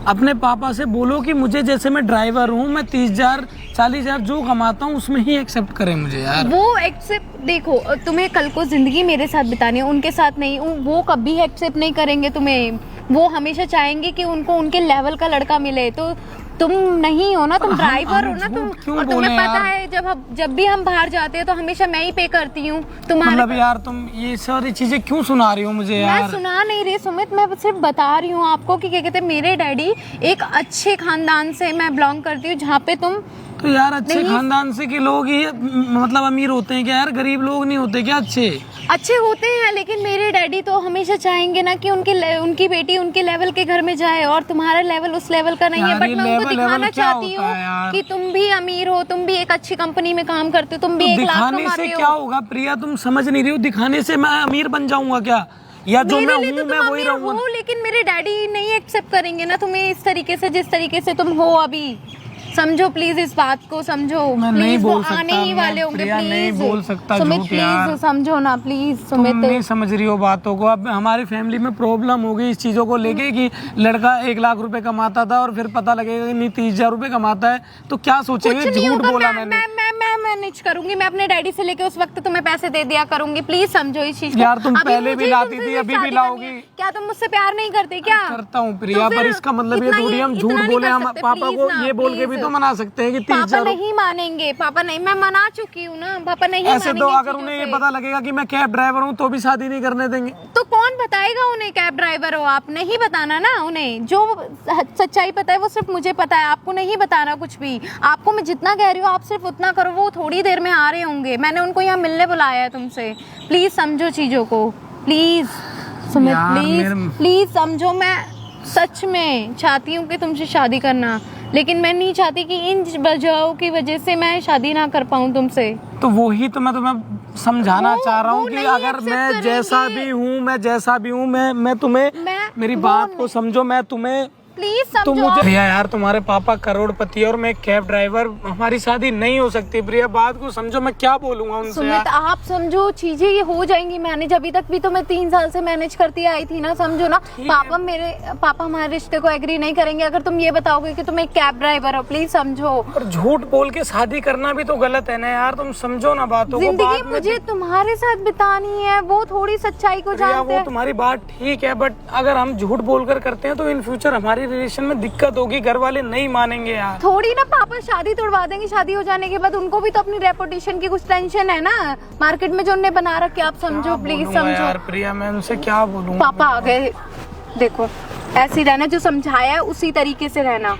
[SPEAKER 2] अपने पापा से बोलो कि मुझे, जैसे मैं ड्राइवर हूँ, मैं 30,000 40,000 जो कमाता हूँ उसमें ही एक्सेप्ट करें मुझे यार।
[SPEAKER 1] वो एक्सेप्ट, देखो तुम्हें कल को जिंदगी मेरे साथ बितानी है, उनके साथ नहीं। वो कभी एक्सेप्ट नहीं करेंगे तुम्हें। वो हमेशा चाहेंगे कि उनको उनके लेवल का लड़का मिले। तो तुम नहीं हो ना, तुम ड्राइवर हो ना तुम।
[SPEAKER 2] क्यों
[SPEAKER 1] और तुम्हें
[SPEAKER 2] बोले
[SPEAKER 1] पता
[SPEAKER 2] यार?
[SPEAKER 1] है जब भी हम बाहर जाते हैं तो हमेशा मैं ही पे करती हूँ तुम्हारे।
[SPEAKER 2] मतलब यार तुम ये सारी चीजें क्यों सुना रही हो मुझे
[SPEAKER 1] मैं
[SPEAKER 2] यार?
[SPEAKER 1] सुना नहीं रही सुमित, मैं सिर्फ बता रही हूँ आपको कि क्या कहते हैं, मेरे डैडी एक अच्छे खानदान से मैं बिलोंग करती हूँ, जहाँ पे तुम
[SPEAKER 2] तो यार अच्छे
[SPEAKER 1] नहीं।
[SPEAKER 2] खानदान से के लोग ही मतलब अमीर होते हैं क्या यार? गरीब लोग नहीं होते क्या
[SPEAKER 1] अच्छे होते हैं? लेकिन मेरे डैडी तो हमेशा चाहेंगे ना कि उनकी बेटी उनके लेवल के घर में जाए, और तुम्हारा लेवल उस लेवल का नहीं है।
[SPEAKER 2] यार
[SPEAKER 1] बट
[SPEAKER 2] ये
[SPEAKER 1] मैं उनको
[SPEAKER 2] लेवल
[SPEAKER 1] दिखाना
[SPEAKER 2] क्या
[SPEAKER 1] चाहती
[SPEAKER 2] होता है यार?
[SPEAKER 1] हूँ कि तुम भी अमीर हो, तुम भी एक अच्छी कंपनी में काम करते हो, तुम भी
[SPEAKER 2] तो
[SPEAKER 1] 1 लाख
[SPEAKER 2] दिखाने
[SPEAKER 1] कमाते
[SPEAKER 2] से
[SPEAKER 1] हो।
[SPEAKER 2] क्या होगा प्रिया? तुम समझ नहीं रही हो। दिखाने से मैं अमीर बन जाऊंगा क्या? या जो
[SPEAKER 1] मेरे
[SPEAKER 2] मैं
[SPEAKER 1] लिए तो
[SPEAKER 2] हूँ
[SPEAKER 1] तुम
[SPEAKER 2] मैं वही
[SPEAKER 1] अमीर
[SPEAKER 2] रहूंगा?
[SPEAKER 1] हो, लेकिन मेरे डैडी नहीं एक्सेप्ट करेंगे ना तुम्हें इस तरीके से, जिस तरीके से तुम हो अभी। समझो प्लीज, इस बात को समझो।
[SPEAKER 2] मैं नहीं
[SPEAKER 1] प्लीज, वो
[SPEAKER 2] बोल सकता,
[SPEAKER 1] आने ही
[SPEAKER 2] मैं
[SPEAKER 1] वाले होंगे,
[SPEAKER 2] प्रिया नहीं
[SPEAKER 1] प्लीज
[SPEAKER 2] बोल सकता
[SPEAKER 1] सुमित,
[SPEAKER 2] झूठ यार।
[SPEAKER 1] प्लीज समझो ना, प्लीज
[SPEAKER 2] तुम नहीं
[SPEAKER 1] सुमित।
[SPEAKER 2] समझ रही हो बातों को। अब हमारी फैमिली में प्रॉब्लम हो गई इस चीजों को लेके कि लड़का 1 लाख रुपए कमाता था और फिर पता लगेगा कि नहीं 30,000 रुपए कमाता है, तो क्या सोचेंगे?
[SPEAKER 1] कुछ नहीं
[SPEAKER 2] झूठ
[SPEAKER 1] होगा,
[SPEAKER 2] बोला
[SPEAKER 1] मैं
[SPEAKER 2] मैंने।
[SPEAKER 1] मैनेज करूंगी। मैं अपने डैडी से लेके उस वक्त तुम्हें पैसे दे दिया करूंगी, प्लीज समझो इस चीज को।
[SPEAKER 2] यार तुम
[SPEAKER 1] अभी
[SPEAKER 2] पहले भी
[SPEAKER 1] मुझे
[SPEAKER 2] लाती
[SPEAKER 1] तुमसे
[SPEAKER 2] थी, अभी भी
[SPEAKER 1] शादी करनी
[SPEAKER 2] लाओगी।
[SPEAKER 1] है। क्या तुम मुझसे प्यार नहीं करते क्या?
[SPEAKER 2] करता हूँ प्रिया,
[SPEAKER 1] तो
[SPEAKER 2] पर
[SPEAKER 1] फिर
[SPEAKER 2] इसका मतलब ये
[SPEAKER 1] इतना
[SPEAKER 2] थोड़ी
[SPEAKER 1] ही-
[SPEAKER 2] हम झूठ
[SPEAKER 1] इतना नहीं
[SPEAKER 2] बोले।
[SPEAKER 1] कर
[SPEAKER 2] हम
[SPEAKER 1] सकते,
[SPEAKER 2] पापा
[SPEAKER 1] please
[SPEAKER 2] को
[SPEAKER 1] ना,
[SPEAKER 2] ये बोल के भी
[SPEAKER 1] please।
[SPEAKER 2] तो मना सकते हैं कि
[SPEAKER 1] पापा
[SPEAKER 2] 30,000।
[SPEAKER 1] नहीं मानेंगे, पापा नहीं, मैं मना चुकी हूँ ना, पापा नहीं
[SPEAKER 2] ऐसे
[SPEAKER 1] मानेंगे
[SPEAKER 2] तो
[SPEAKER 1] इन
[SPEAKER 2] अगर
[SPEAKER 1] चीजों
[SPEAKER 2] उन्हें ये
[SPEAKER 1] से।
[SPEAKER 2] पता लगेगा कि मैं कैब ड्राइवर हूँ तो भी शादी नहीं करने देंगे।
[SPEAKER 1] तो कौन बताएगा उन्हें कैब ड्राइवर हो आप? नहीं बताना ना उन्हें। जो सच्चाई पता है वो सिर्फ मुझे पता है, आपको नहीं बताना कुछ भी। आपको मैं जितना कह रही हूँ आप सिर्फ उतना करो। वो थोड़ी देर में आ रहे होंगे, मैंने उनको यहाँ मिलने बुलाया है तुमसे। प्लीज समझो चीजों को, प्लीज सुमित,
[SPEAKER 2] यार,
[SPEAKER 1] प्लीज प्लीज समझो। मैं सच में चाहती हूँ कि तुमसे शादी करना, लेकिन मैं नहीं चाहती कि इन वजहों की वजह से मैं शादी ना कर पाऊँ तुमसे।
[SPEAKER 2] तो वही तो मैं तुम्हें समझाना
[SPEAKER 1] वो-
[SPEAKER 2] चाह रहा हूँ
[SPEAKER 1] वो
[SPEAKER 2] कि
[SPEAKER 1] नहीं
[SPEAKER 2] अगर
[SPEAKER 1] accept
[SPEAKER 2] मैं
[SPEAKER 1] करेंगे।
[SPEAKER 2] जैसा भी हूँ, मैं तुम्हें मेरी
[SPEAKER 1] वो
[SPEAKER 2] बात को
[SPEAKER 1] नहीं-
[SPEAKER 2] समझो। मैं तुम्हें
[SPEAKER 1] प्लीज
[SPEAKER 2] तुम
[SPEAKER 1] समझो।
[SPEAKER 2] मुझे प्रिया यार, तुम्हारे पापा करोड़पति और मैं कैब ड्राइवर, हमारी शादी नहीं हो सकती। प्रिया बात को समझो, मैं क्या बोलूंगा उनसे
[SPEAKER 1] सुमित
[SPEAKER 2] यार?
[SPEAKER 1] आप समझो, चीजें ये हो जाएंगी मैनेज। अभी तक भी तो मैं 3 साल से मैनेज करती आई थी ना, समझो ना। पापा हमारे रिश्ते को एग्री नहीं करेंगे अगर तुम ये बताओगे कि तुम एक कैब ड्राइवर हो। प्लीज समझो।
[SPEAKER 2] और झूठ बोल के शादी करना भी तो गलत है ना यार। तुम समझो ना बातों को।
[SPEAKER 1] जिंदगी
[SPEAKER 2] बाद में
[SPEAKER 1] मुझे तुम्हारे साथ बितानी है, वो थोड़ी सच्चाई को
[SPEAKER 2] प्रिया,
[SPEAKER 1] जानते
[SPEAKER 2] वो
[SPEAKER 1] हैं।
[SPEAKER 2] तुम्हारी बात ठीक है, बट अगर हम झूठ बोलकर करते हैं तो इन फ्यूचर हमारी हमारी रिलेशन में दिक्कत होगी, घर वाले नहीं मानेंगे यार।
[SPEAKER 1] थोड़ी ना पापा शादी तोड़वा देंगे, शादी हो जाने के बाद उनको भी तो अपनी रेपुटेशन की कुछ टेंशन है ना, मार्केट में जो उन्हें बना रखे। आप समझो प्लीज, समझो
[SPEAKER 2] यार प्रिया, मैं उनसे क्या बोलूं।
[SPEAKER 1] पापा आ गए, देखो ऐसे ही रहना, जो समझाया है उसी तरीके से रहना।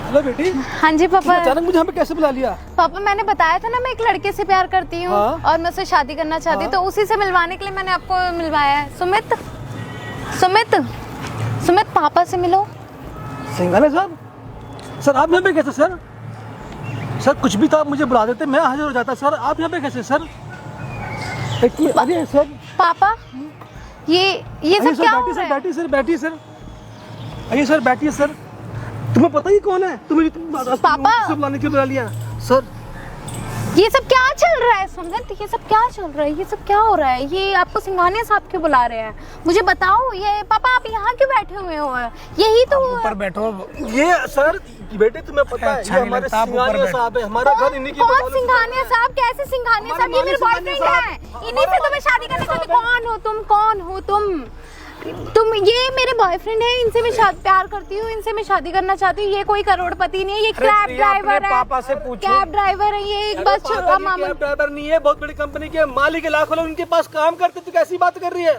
[SPEAKER 4] हेलो बेटी।
[SPEAKER 1] हाँ जी पापा।
[SPEAKER 4] अचानक मुझे यहाँ पे कैसे बुला लिया?
[SPEAKER 1] पापा मैंने बताया था ना मैं एक लड़के से प्यार करती हूँ और मैं उससे शादी करना चाहती हूँ, तो उसी से मिलवाने के लिए मैंने आपको मिलवाया है। सुमित, सुमित, सुमित पापा से मिलो।
[SPEAKER 4] सिंघानिया साहब, सर आप यहाँ पे कैसे? सर सर कुछ भी तो आप मुझे बुला देते, मैं हाजिर हो जाता। सर आप यहाँ पे कैसे? सर अरे सर
[SPEAKER 1] पापा ये सब क्या हो रहा है?
[SPEAKER 4] बैठी सर, बैठी सर, आइए सर, बैठिए सर। तुम्हें पता ही कौन है? तुम्हें
[SPEAKER 1] पापा
[SPEAKER 4] बुलाने के लिए बुला लिया सर।
[SPEAKER 1] ये सब क्या चल रहा है सुमित? ये सब क्या चल रहा है? ये सब क्या हो रहा है? ये आपको सिंघानिया साहब क्यों बुला रहे हैं? मुझे बताओ। ये पापा आप यहाँ क्यों बैठे हुए हो? यही तो
[SPEAKER 2] ऊपर बैठो।
[SPEAKER 4] ये सर बेटे तुम्हें पता है, ये हमारे सिंघानिया साहब है, हमारा घर इन्हीं की।
[SPEAKER 1] कौन सिंघानिया साहब? कैसे सिंघानिया साहब? ये मेरे बॉयफ्रेंड है, इन्हीं से तुम्हें शादी करनी चाहती। कौन हो तुम? कौन हो तुम? ये मेरे बॉयफ्रेंड है, इनसे मैं प्यार करती हूँ, इनसे मैं शादी करना चाहती हूँ। ये कोई करोड़पति नहीं है, ये कैब ड्राइवर है।
[SPEAKER 2] पापा से पूछो।
[SPEAKER 1] कैब ड्राइवर है ये, एक बस
[SPEAKER 4] कैब ड्राइवर नहीं है, बहुत बड़ी कंपनी के मालिक है, लाखों लोग उनके पास काम करते। तू कैसी बात कर रही है?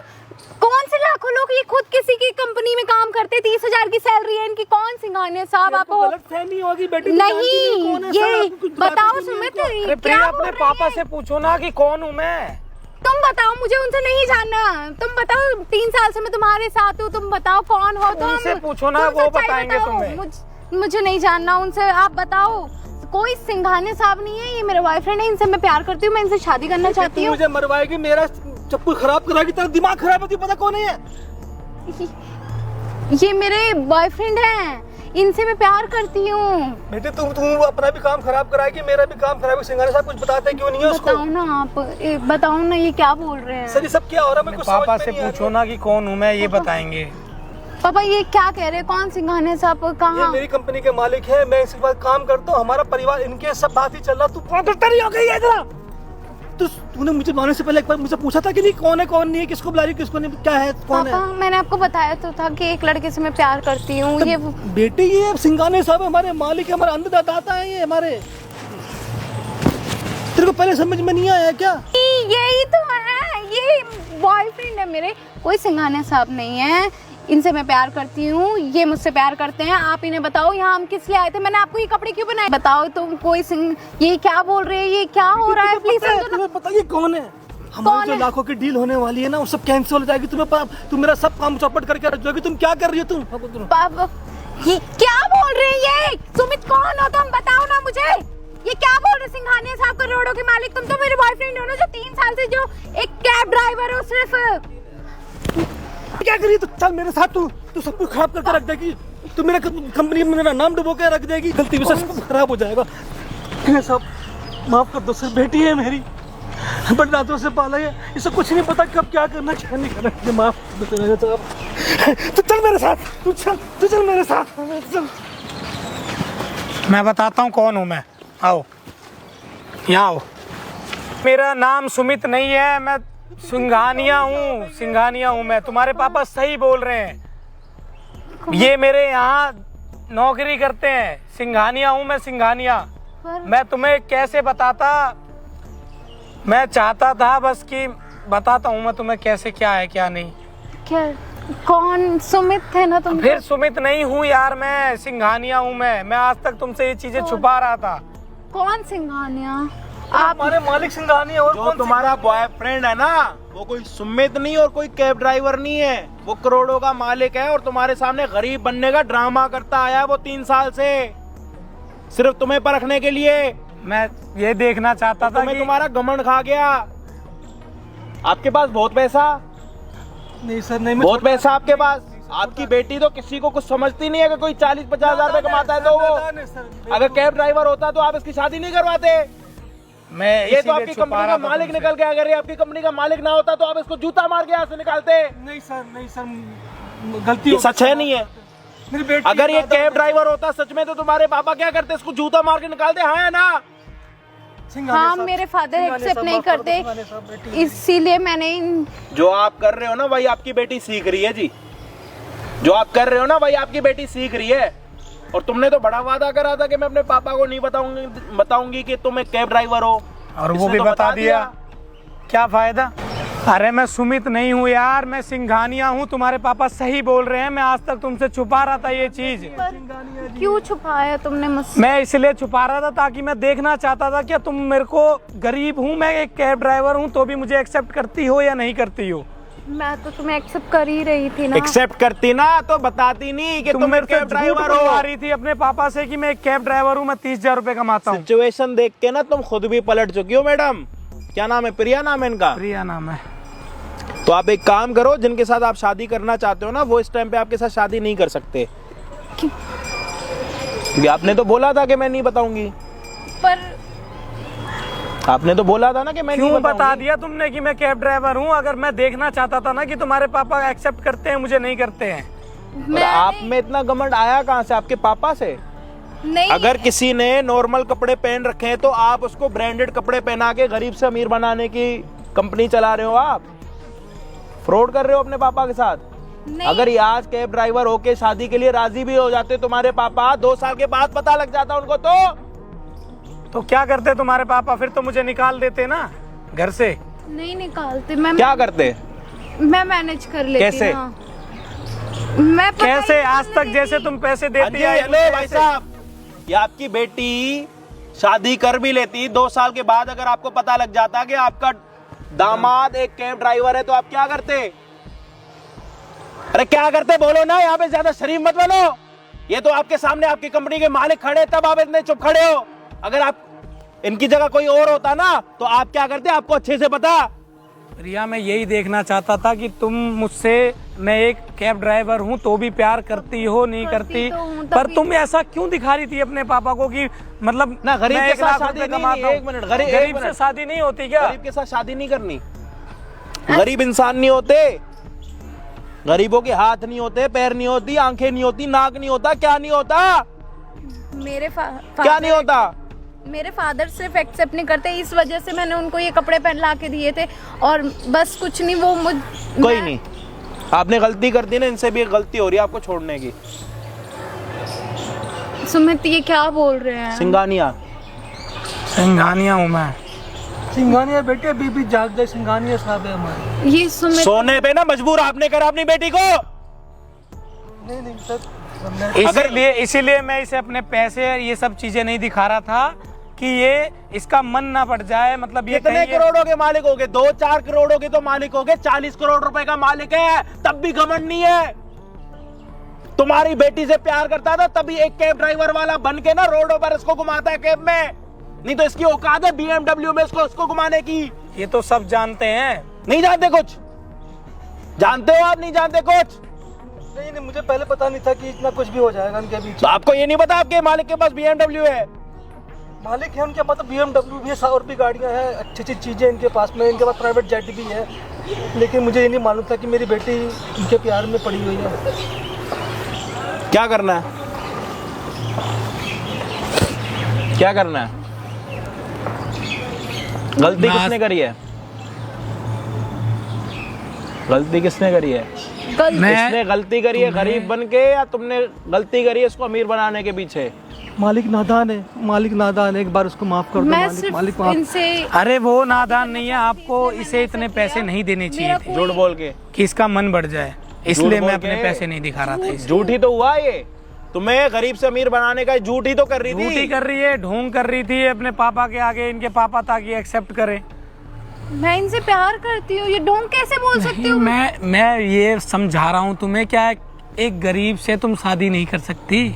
[SPEAKER 1] कौन से लाखों लोग? ये खुद किसी की कंपनी में काम करते, 30,000 की सैलरी है इनकी। कौन सिंघानिया साहब? आपको
[SPEAKER 4] गलतफहमी होगी बेटी।
[SPEAKER 1] नहीं, ये बताओ सुमित,
[SPEAKER 2] प्रिया अपने पापा से पूछो ना कि कौन हूँ मैं।
[SPEAKER 1] तुम बताओ, मुझे उनसे नहीं जानना। तुम बताओ, 3 साल से मैं तुम्हारे साथ हूँ, तुम बताओ कौन हो तुम?
[SPEAKER 2] उनसे पूछो ना, वो बताएंगे तुम्हें।
[SPEAKER 1] मुझे नहीं जानना उनसे, आप बताओ। कोई सिंघानिया साहब नहीं है, ये मेरे बॉयफ्रेंड है, इनसे मैं प्यार करती हूँ, मैं इनसे शादी करना चाहती हूँ।
[SPEAKER 4] मुझे मरवाएगी, मेरा चप्पू खराब कराएगी, तेरा दिमाग खराब होती, पता कौन है?
[SPEAKER 1] ये मेरे बॉयफ्रेंड है, इनसे मैं प्यार करती हूँ।
[SPEAKER 4] बेटे तुम अपना भी काम खराब कराएगी, मेरा भी काम खराब है। सिंघानिया साहब कुछ बताते क्यों नहीं है उसको?
[SPEAKER 1] बताओ ना आप, बताओ ना ये क्या बोल रहे हैं?
[SPEAKER 4] सर ये सब क्या हो रहा है? मेरे को
[SPEAKER 2] पापा से पूछो ना कि कौन हूँ मैं, ये बताएंगे।
[SPEAKER 1] पापा ये क्या कह रहे हैं? कौन सिंघानिया साहब? कहाँ?
[SPEAKER 4] मेरी कंपनी के मालिक है, मैं इसके बाद काम करता हूँ, हमारा परिवार, इनके सब बात ही चल रहा। तू पागल हो गई है इधर? तूने मुझे बुलाने से पहले एक बार मुझे पूछा था कि नहीं कौन है कौन नहीं है, किसको बुला रही, किसको नहीं, क्या है, कौन है?
[SPEAKER 1] मैंने आपको बताया तो था कि एक लड़के से मैं प्यार करती हूँ। ये
[SPEAKER 4] बेटे ये सिंघानिया साहब हमारे मालिक है, हमारे अन्नदाता है ये हमारे। तेरे को पहले समझ में नहीं आया क्या?
[SPEAKER 1] यही तो है, ये बॉयफ्रेंड है मेरे, कोई सिंघानिया साहब नहीं है। इनसे मैं प्यार करती हूँ, ये मुझसे प्यार करते हैं। आप इन्हें बताओ यहाँ हम किस लिए आए थे? मैंने आपको ये कपड़े क्यों बनाए? बताओ तुम। कोई ये क्या बोल रहे हैं? ये क्या हो रहा है? प्लीज
[SPEAKER 4] तुम्हें पता ये कौन है? हमारी जो लाखों की डील होने वाली है ना, वो सब कैंसिल हो जाएगी। तुम मेरा सब काम चौपट करके रख दोगी। तुम क्या कर रही हो? तुम
[SPEAKER 1] ये क्या बोल रहे हैं? ये सुमित कौन हो तुम? बताओ ना मुझे, ये क्या बोल रहे? सिंघानिया साहब करोड़ों के मालिक, तुम तो मेरे बॉयफ्रेंड हो ना, जो 3 साल से जो एक कैब ड्राइवर हो सिर्फ।
[SPEAKER 4] क्या करी? तो चल मेरे साथ, तू सब कुछ खराब करके रख देगी। तू मेरा कंपनी में मेरा नाम डुबो के रख देगी। गलती से सब खराब हो जाएगा। सब माफ कर दो सर, बेटी है मेरी, बड़ी रातों से पाला है, इसे कुछ नहीं पता कब क्या करना क्या नहीं करना। माफ कर दो साहब। तू चल मेरे साथ, तू चल मेरे साथ, चल।
[SPEAKER 2] मैं बताता हूँ कौन हूँ मैं। आओ यहाँ आओ। मेरा नाम सुमित नहीं है, मैं सिंघानिया हूँ। सिंघानिया हूँ मैं। तुम्हारे पापा सही बोल रहे हैं, ये मेरे यहाँ नौकरी करते हैं। सिंघानिया हूँ मैं, सिंघानिया। मैं तुम्हें कैसे बताता? मैं चाहता था बस कि बताता हूँ मैं तुम्हें कैसे, क्या है क्या नहीं।
[SPEAKER 1] क्या? कौन? सुमित थे ना तुम?
[SPEAKER 2] फिर सुमित नहीं हूँ यार, मैं सिंघानिया हूँ मैं आज तक तुमसे ये चीजें छुपा रहा था।
[SPEAKER 1] कौन सिंघानिया?
[SPEAKER 4] आप हमारे मालिक सिंघानिया। और
[SPEAKER 3] जो तुम्हारा बॉयफ्रेंड है ना, वो कोई सुमित नहीं और कोई कैब ड्राइवर नहीं है, वो करोड़ों का मालिक है और तुम्हारे सामने गरीब बनने का ड्रामा करता आया है वो 3 साल से, सिर्फ तुम्हें परखने के लिए।
[SPEAKER 2] मैं ये देखना चाहता था
[SPEAKER 3] कि
[SPEAKER 2] कि
[SPEAKER 3] तुम्हारा घमंड खा गया। आपके पास बहुत पैसा?
[SPEAKER 4] नहीं सर, नहीं।
[SPEAKER 3] बहुत पैसा आपके पास? आपकी बेटी तो किसी को कुछ समझती नहीं है। अगर कोई 40-50 हजार रुपए कमाता है तो वो, अगर कैब ड्राइवर होता तो आप इसकी शादी नहीं करवाते। ये तो आपकी कंपनी का मालिक निकल गया। अगर ये आपकी कंपनी का मालिक ना होता तो आप इसको जूता मार के यहाँ से निकालते।
[SPEAKER 4] नहीं सर, गलती
[SPEAKER 3] सच है नहीं है?
[SPEAKER 4] मेरी बेटी
[SPEAKER 3] अगर ये कैब ड्राइवर होता सच में तो तुम्हारे पापा क्या करते? इसको जूता मार के निकालते, हाँ या ना?
[SPEAKER 1] हाँ, मेरे फादर एक्सेप्ट नहीं करते, इसीलिए मैंने
[SPEAKER 3] जो आप कर रहे हो ना वही आपकी बेटी सीख रही है जी। जो आप कर रहे हो ना वही आपकी बेटी सीख रही है। और तुमने तो बड़ा वादा करा था कि मैं अपने पापा को नहीं बताऊंगी कि तुम एक कैब ड्राइवर हो,
[SPEAKER 2] और वो
[SPEAKER 3] इसने
[SPEAKER 2] भी
[SPEAKER 3] तो
[SPEAKER 2] बता दिया। क्या फायदा? अरे मैं सुमित नहीं हूँ यार, मैं सिंघानिया हूँ। तुम्हारे पापा सही बोल रहे हैं, मैं आज तक तुमसे छुपा रहा था ये चीज।
[SPEAKER 1] क्यों छुपाया तुमने मुझसे?
[SPEAKER 2] मैं इसलिए छुपा रहा था ताकि मैं देखना चाहता था कि तुम मेरे को, गरीब हूँ मैं, एक कैब ड्राइवर हूँ, तो भी मुझे एक्सेप्ट करती हो या नहीं करती हो।
[SPEAKER 1] मैं तो तुम्हें एक्सेप्ट कर ही रही थी ना।
[SPEAKER 3] एक्सेप्ट करती ना तो बताती नहीं कि तुम एक कैब ड्राइवर हो।
[SPEAKER 2] आ रही थी अपने पापा से कि मैं एक कैब ड्राइवर हूँ, मैं 30,000 रुपए कमाता हूँ।
[SPEAKER 3] सिचुएशन देख के ना तुम खुद भी पलट चुकी हो मैडम। क्या नाम है? प्रिया नाम है इनका?
[SPEAKER 2] प्रिया नाम है।
[SPEAKER 3] तो आप एक काम करो, जिनके साथ आप शादी करना चाहते हो ना वो इस टाइम पे आपके साथ शादी नहीं कर सकते। क्योंकि आपने तो बोला था कि मैं नहीं बताऊंगी।
[SPEAKER 1] पर
[SPEAKER 3] आपने तो बोला था ना कि मैं नहीं
[SPEAKER 2] क्यों
[SPEAKER 3] बताऊंगी।
[SPEAKER 2] बता दिया तुमने कि मैं कैब ड्राइवर हूँ? अगर मैं देखना चाहता था ना कि तुम्हारे पापा एक्सेप्ट करते हैं, मुझे नहीं करते हैं।
[SPEAKER 3] और आप में इतना घमंड आया कहाँ से? आपके पापा से?
[SPEAKER 1] नहीं।
[SPEAKER 3] अगर किसी ने नॉर्मल कपड़े पहन रखे हैं तो आप उसको ब्रांडेड कपड़े पहना के गरीब से अमीर बनाने की कंपनी चला रहे हो। आप फ्रॉड कर रहे हो अपने पापा के साथ।
[SPEAKER 1] नहीं।
[SPEAKER 3] अगर ये आज कैब ड्राइवर होके शादी के लिए राजी भी हो जाते तुम्हारे पापा, 2 साल के बाद पता लग जाता उनको तो
[SPEAKER 2] क्या करते तुम्हारे पापा? फिर तो मुझे निकाल देते ना घर से।
[SPEAKER 1] नहीं निकालते। मैं
[SPEAKER 3] क्या करते?
[SPEAKER 1] मैं मैनेज कर लेती
[SPEAKER 3] कैसे?
[SPEAKER 1] ना। मैं पता ही
[SPEAKER 2] कैसे?
[SPEAKER 1] नहीं
[SPEAKER 2] आज तक
[SPEAKER 1] मुझे।
[SPEAKER 2] जैसे तुम पैसे देती है,
[SPEAKER 3] हेलो भाई साहब, ये आपकी बेटी शादी कर भी लेती, 2 साल के बाद अगर आपको पता लग जाता कि आपका दामाद एक कैब ड्राइवर है तो आप क्या करते? अरे क्या करते बोलो ना, यहाँ पे ज्यादा शरीफ मत बनो। ये तो आपके सामने आपकी कंपनी के मालिक खड़े तब आप इतने चुप खड़े हो। अगर आप इनकी जगह कोई और होता ना तो आप क्या करते? आपको अच्छे से पता।
[SPEAKER 2] प्रिया, मैं यही देखना चाहता था कि तुम मुझसे, मैं एक कैब ड्राइवर हूँ तो भी प्यार करती हो नहीं करती,
[SPEAKER 1] तो हूँ,
[SPEAKER 2] पर
[SPEAKER 1] तभी
[SPEAKER 2] तुम ऐसा क्यों दिखा रही थी अपने पापा को कि मतलब
[SPEAKER 3] ना गरीब
[SPEAKER 2] मैं
[SPEAKER 3] के
[SPEAKER 2] 1
[SPEAKER 3] साथ
[SPEAKER 2] लाख
[SPEAKER 3] शादी
[SPEAKER 2] रुपए
[SPEAKER 3] नहीं,
[SPEAKER 2] कमाता हूँ।
[SPEAKER 3] एक मिनट, गरीब
[SPEAKER 2] गरीब से शादी नहीं होती क्या?
[SPEAKER 3] गरीब के साथ शादी नहीं करनी। गरीब इंसान नहीं होते। गरीबों के हाथ नहीं होते, पैर नहीं होती, आंखें नहीं होती, नाक नहीं होता। क्या नहीं होता? क्या नहीं होता?
[SPEAKER 1] मेरे फादर सिर्फ एक्सेप्ट नहीं करते, इस वजह से मैंने उनको ये कपड़े पहन ला के दिए थे और बस कुछ नहीं। वो
[SPEAKER 3] कोई नहीं, आपने गलती कर दी ना, इनसे भी एक गलती हो रही है आपको छोड़ने की।
[SPEAKER 1] सुमित ये क्या बोल रहे हैं?
[SPEAKER 3] सिंघानिया
[SPEAKER 2] सिंघानिया हूँ मैं।
[SPEAKER 4] सिंघानिया बेटे बीबी जाग जाए, सिंघानिया साहब है हमारे।
[SPEAKER 1] ये सुमित
[SPEAKER 3] सोने पे ना मजबूर आपने करा अपनी बेटी को।
[SPEAKER 4] नहीं सर,
[SPEAKER 2] इसीलिए मैं इसे अपने पैसे ये सब चीजें नहीं दिखा रहा था कि ये इसका मन ना पड़ जाए। मतलब ये
[SPEAKER 3] कितने करोड़ों के मालिक हो गए? 2-4 करोड़ों के तो मालिक हो गए, 40 करोड़ रुपए का मालिक है, तब भी घमंड नहीं है। तुम्हारी बेटी से प्यार करता था तभी एक कैब ड्राइवर वाला बन के ना रोडों पर इसको घुमाता है कैब में, नहीं तो इसकी औकात है BMW में इसको घुमाने की।
[SPEAKER 2] ये तो सब जानते हैं।
[SPEAKER 3] नहीं जानते कुछ? जानते हो आप? नहीं जानते कुछ?
[SPEAKER 4] नहीं मुझे पहले पता नहीं था कि इतना कुछ भी हो जाएगा इनके बीच।
[SPEAKER 3] तो आपको ये नहीं पता आपके मालिक के पास BMW है?
[SPEAKER 4] मालिक है उनके पास, तो BMW भी है और भी गाड़ियां हैं, अच्छी अच्छी चीजें इनके पास में, इनके पास प्राइवेट जेट भी है। लेकिन मुझे ये नहीं मालूम था कि मेरी बेटी इनके प्यार में पड़ी हुई है।
[SPEAKER 3] क्या करना है? क्या करना है? गलती किसने करी है? गलती किसने करी है? किसने गलती करी है? गरीब बन के, या तुमने गलती करी है इसको अमीर बनाने के पीछे?
[SPEAKER 4] मालिक नादान है, मालिक नादान है, एक बार उसको माफ कर दो।
[SPEAKER 1] मैं
[SPEAKER 4] मालिक
[SPEAKER 1] सिर्फ
[SPEAKER 4] मालिक माफ।
[SPEAKER 1] इनसे
[SPEAKER 2] अरे वो नादान नहीं है, आपको इसे इतने पैसे नहीं देने चाहिए थे
[SPEAKER 3] झूठ बोल के।
[SPEAKER 2] कि इसका मन बढ़ जाए, इसलिए
[SPEAKER 3] बोल
[SPEAKER 2] मैं अपने
[SPEAKER 3] के।
[SPEAKER 2] पैसे नहीं दिखा रहा था इसे।
[SPEAKER 3] झूठ ही तो हुआ ये। तुम्हें गरीब से अमीर बनाने का झूठ ही तो कर रही
[SPEAKER 2] झूठी
[SPEAKER 3] थी।
[SPEAKER 2] कर रही है, ढोंग कर रही थी अपने पापा के आगे, इनके पापा ताकि एक्सेप्ट करे।
[SPEAKER 1] मैं इनसे प्यार करती हूँ, ये ढोंग कैसे बोल सकती हूँ?
[SPEAKER 2] मैं ये समझा रहा हूँ तुम्हें, क्या एक गरीब से तुम शादी नहीं कर सकती?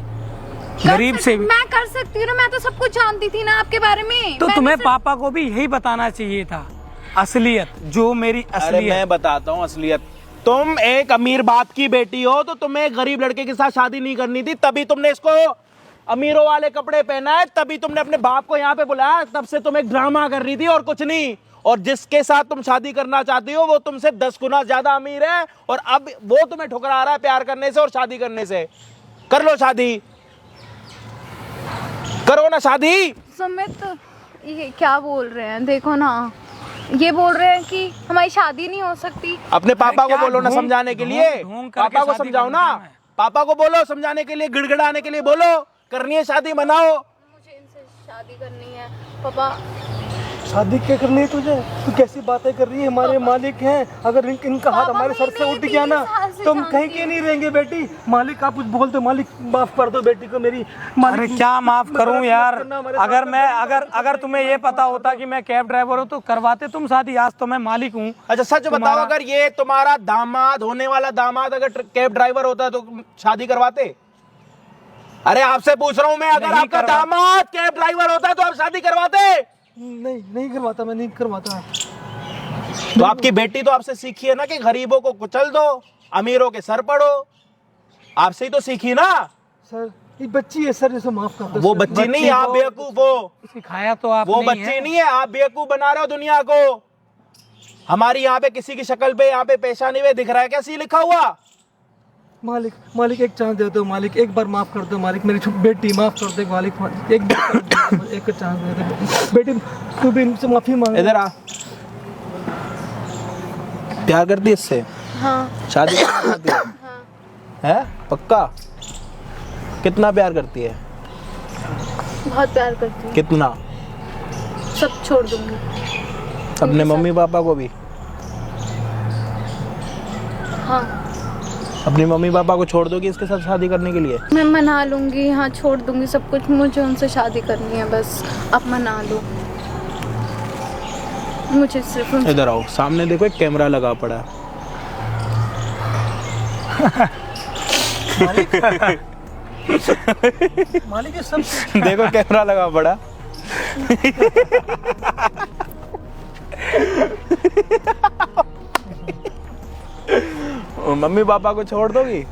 [SPEAKER 2] गरीब से
[SPEAKER 1] मैं कर सकती हूँ ना, मैं तो सब कुछ जानती थी ना आपके बारे में।
[SPEAKER 2] तो
[SPEAKER 1] मैंने
[SPEAKER 2] तुम्हें
[SPEAKER 1] सिर्फ-
[SPEAKER 2] पापा को भी यही बताना चाहिए था, असलियत, जो मेरी
[SPEAKER 3] अरे
[SPEAKER 2] असलियत।
[SPEAKER 3] मैं बताता हूँ असलियत। तुम एक अमीर बाप की बेटी हो तो तुम्हें एक गरीब लड़के के साथ शादी नहीं करनी थी, तभी तुमने इसको अमीरों वाले कपड़े पहना है, तभी तुमने अपने बाप को यहाँ पे बुलाया, तब से तुम एक ड्रामा कर रही थी और कुछ नहीं। और जिसके साथ तुम शादी करना चाहती हो वो तुमसे 10 गुना ज्यादा अमीर है और अब वो तुम्हें ठुकरा रहा है प्यार करने से और शादी करने से। कर लो शादी, करो ना शादी।
[SPEAKER 1] सुमित ये क्या बोल रहे हैं? देखो ना, ये बोल रहे हैं कि हमारी शादी नहीं हो सकती।
[SPEAKER 3] अपने पापा को
[SPEAKER 2] क्या
[SPEAKER 3] बोलो ना
[SPEAKER 2] ढूंढ-
[SPEAKER 3] समझाने के लिए,
[SPEAKER 2] ढूंढ करके
[SPEAKER 3] पापा को
[SPEAKER 2] शादी
[SPEAKER 3] समझाओ
[SPEAKER 2] करूं
[SPEAKER 3] ना,
[SPEAKER 2] क्या मैं?
[SPEAKER 3] पापा को बोलो समझाने के लिए, गिड़गिड़ाने के लिए बोलो, करनी है शादी मनाओ।
[SPEAKER 1] मुझे इनसे शादी करनी है पापा।
[SPEAKER 4] शादी क्या करनी है तुझे? तू कैसी बातें कर रही है? हमारे मालिक हैं, अगर इनका हाथ
[SPEAKER 1] पापा,
[SPEAKER 4] हमारे सर से
[SPEAKER 1] मैं
[SPEAKER 4] उठ गया ना
[SPEAKER 1] 3 साल से
[SPEAKER 4] तो हम कहीं
[SPEAKER 1] जानती
[SPEAKER 4] के नहीं रहेंगे बेटी। मालिक आप कुछ बोल दो, मालिक माफ कर दो बेटी को मेरी। मालिक
[SPEAKER 2] अरे क्या माफ करूं
[SPEAKER 4] गलत मत
[SPEAKER 2] यार,
[SPEAKER 4] करना हमारे
[SPEAKER 2] अगर
[SPEAKER 4] साथ।
[SPEAKER 2] मैं अगर तुम्हें ये पता होता कि मैं कैब ड्राइवर हूं तो करवाते तुम शादी। आज तो मैं मालिक हूं।
[SPEAKER 3] अच्छा सच बताओ, अगर ये तुम्हारा दामाद, होने वाला दामाद अगर कैब ड्राइवर होता तो शादी करवाते? अरे आपसे पूछ रहा हूं मैं, अगर
[SPEAKER 2] नहीं
[SPEAKER 3] आपका
[SPEAKER 2] करवा-
[SPEAKER 3] दामाद कैब ड्राइवर होता तो आप शादी करवाते?
[SPEAKER 4] नहीं करवाता, मैं नहीं करवाता।
[SPEAKER 3] तो आपकी बेटी तो आपसे सीखी है ना कि गरीबों को कुचल दो, अमीरों के सर पड़ो, आपसे ही तो सीखी ना।
[SPEAKER 4] सर ये बच्ची है सर, जैसे माफ कर दो।
[SPEAKER 3] वो
[SPEAKER 4] सर।
[SPEAKER 3] बच्ची नहीं, आप बेवकूफ हो।
[SPEAKER 2] सिखाया तो आप
[SPEAKER 3] वो बच्ची नहीं है, आप बेवकूफ बना रहे हो दुनिया को। हमारी यहाँ पे किसी की शक्ल पे, यहाँ पे पेशानी पे दिख रहा है कैसी लिखा हुआ?
[SPEAKER 4] मालिक एक चांस दे दो मालिक, एक बार माफ कर दो मालिक, मेरी बेटी माफ कर दो मालिक, एक चांस दे दो बेटी, तू भी इनसे माफी मांग।
[SPEAKER 3] इधर आ। प्यार करती है इससे?
[SPEAKER 1] हाँ
[SPEAKER 3] शादी करना चाहती है?
[SPEAKER 1] हाँ
[SPEAKER 3] है पक्का? कितना प्यार करती है?
[SPEAKER 1] बहुत प्यार करती हूँ,
[SPEAKER 3] कितना?
[SPEAKER 1] सब छोड़ दूंगी।
[SPEAKER 3] अपने मम्मी पापा को भी?
[SPEAKER 1] हाँ
[SPEAKER 3] अपनी मम्मी पापा को छोड़ दोगी इसके साथ शादी करने के लिए?
[SPEAKER 1] मैं मना लूंगी, हाँ छोड़ दूंगी सब कुछ, मुझे उनसे शादी करनी है बस, आप मना लो मुझे सिर्फ उनसे।
[SPEAKER 3] इधर आओ, सामने देखो एक कैमरा लगा पड़ा है।
[SPEAKER 4] मालिक ये सब
[SPEAKER 3] देखो कैमरा लगा पड़ा। मम्मी पापा को छोड़ दोगी?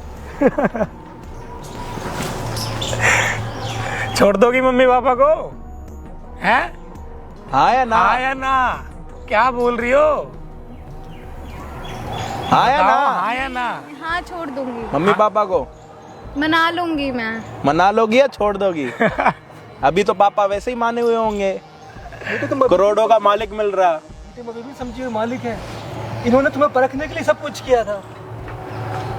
[SPEAKER 2] छोड़ दोगी मम्मी पापा को? हैं?
[SPEAKER 3] हाँ या ना?
[SPEAKER 2] हाँ या ना? क्या बोल रही हो?
[SPEAKER 3] हाँ या
[SPEAKER 2] बताओ,
[SPEAKER 3] ना?
[SPEAKER 2] हाँ या ना?
[SPEAKER 1] हाँ छोड़ दूंगी,
[SPEAKER 3] मम्मी पापा को
[SPEAKER 1] मना लूंगी मैं।
[SPEAKER 3] मना लोगी या छोड़ दोगी? अभी तो पापा वैसे ही माने हुए होंगे, करोड़ों का मालिक मिल रहा।
[SPEAKER 4] मम्मी भी समझी हुई मालिक है, इन्होंने तुम्हें परखने के लिए सब कुछ किया था।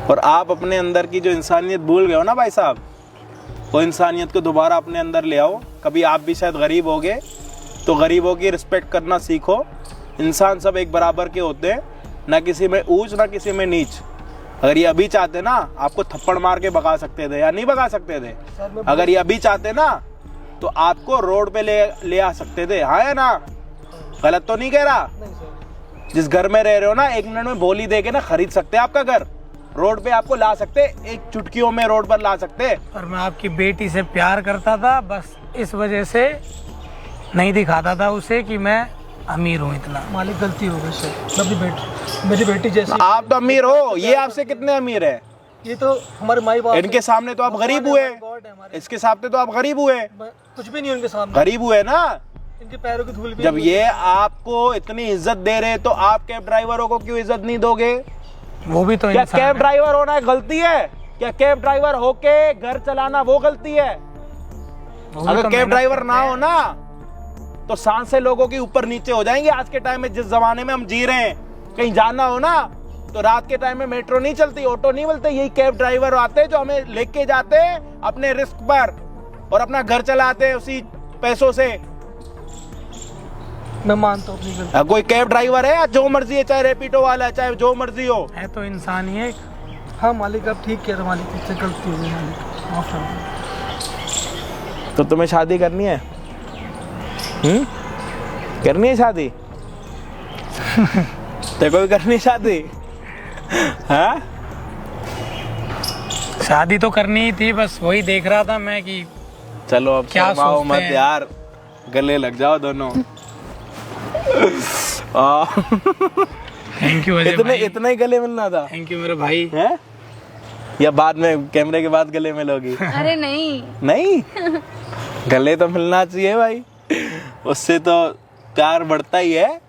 [SPEAKER 3] और आप अपने अंदर की जो इंसानियत भूल गए हो ना भाई साहब, वो इंसानियत को दोबारा अपने अंदर ले आओ। कभी आप भी शायद गरीब होगे तो गरीबों की रिस्पेक्ट करना सीखो। इंसान सब एक बराबर के होते हैं, ना किसी में ऊंच ना किसी में नीच। अगर ये अभी चाहते ना आपको थप्पड़ मार के भगा सकते थे या नहीं भगा सकते थे? अगर ये अभी चाहते ना तो आपको रोड पे ले आ सकते थे। हाँ या ना? गलत तो नहीं कह रहा?
[SPEAKER 4] नहीं सर,
[SPEAKER 3] जिस घर में रह रहे हो ना, 1 मिनट में बोली दे के ना खरीद सकते हैं आपका घर। रोड पे आपको ला सकते, एक चुटकियों में रोड पर ला सकते।
[SPEAKER 2] और मैं आपकी बेटी से प्यार करता था, बस इस वजह से नहीं दिखाता था उसे कि मैं अमीर हूँ इतना।
[SPEAKER 4] मालिक गलती हो गई सर, मेरी बेटी जैसी।
[SPEAKER 3] आप तो अमीर हो, ये आपसे कितने अमीर है?
[SPEAKER 4] ये तो हमारे माई बाप
[SPEAKER 3] इनके सामने तो आप गरीब हुए,
[SPEAKER 4] गॉड है हमारे,
[SPEAKER 3] इसके सामने तो आप गरीब हुए,
[SPEAKER 4] कुछ भी नहीं उनके सामने,
[SPEAKER 3] गरीब हुए ना।
[SPEAKER 4] इनके पैरों की धूल भी
[SPEAKER 3] जब
[SPEAKER 4] नहीं।
[SPEAKER 3] ये आपको इतनी इज्जत दे रहे तो आप कैब ड्राइवरों को क्यों इज्जत नहीं दोगे?
[SPEAKER 2] वो भी तो
[SPEAKER 3] क्या
[SPEAKER 2] इंसान
[SPEAKER 3] कैब
[SPEAKER 2] है।
[SPEAKER 3] ड्राइवर होना गलती है? क्या कैब ड्राइवर होके घर चलाना वो गलती है?
[SPEAKER 2] वो भी
[SPEAKER 3] अगर
[SPEAKER 2] तो
[SPEAKER 3] कैब
[SPEAKER 2] मेहनत
[SPEAKER 3] ड्राइवर
[SPEAKER 2] करते
[SPEAKER 3] ना
[SPEAKER 2] हैं।
[SPEAKER 3] हो ना तो सांसें लोगों की ऊपर नीचे हो जाएंगी। आज के टाइम में जिस जमाने में हम जी रहे हैं, कहीं जाना हो ना तो रात के टाइम में मेट्रो नहीं चलती, ऑटो नहीं मिलते, यही कैब ड्राइवर आते हैं जो हमें लेके जाते हैं अपने रिस्क पर और अपना घर चलाते हैं उसी पैसों से।
[SPEAKER 4] मैं मानता हूँ अपनी गलती।
[SPEAKER 3] कोई कैब ड्राइवर है या जो मर्जी है, चाहे रेपिडो वाला है, चाहे जो मर्जी हो,
[SPEAKER 2] है तो इंसान ही एक।
[SPEAKER 4] हाँ मालिक आप ठीक कह रहे हो मालिक, इससे गलती हो गई मालिक, माफ कर दो।
[SPEAKER 3] तो तुम्हें शादी करनी है? करनी है शादी? तेरे को भी करनी है शादी? हाँ?
[SPEAKER 2] शादी तो करनी ही थी, बस वही देख रहा था मैं कि
[SPEAKER 3] चलो अब
[SPEAKER 2] क्या
[SPEAKER 3] शर्माओ
[SPEAKER 2] सोचते
[SPEAKER 3] मत
[SPEAKER 2] हैं?
[SPEAKER 3] यार, गले लग जाओ दोनों।
[SPEAKER 2] थैंक यू अजय
[SPEAKER 3] इतने
[SPEAKER 2] भाई,
[SPEAKER 3] इतना ही गले मिलना था?
[SPEAKER 2] थैंक यू मेरे भाई।
[SPEAKER 3] है या बाद में कैमरे के बाद गले मिलोगी?
[SPEAKER 1] अरे नहीं,
[SPEAKER 3] नहीं, गले तो मिलना चाहिए भाई, उससे तो प्यार बढ़ता ही है।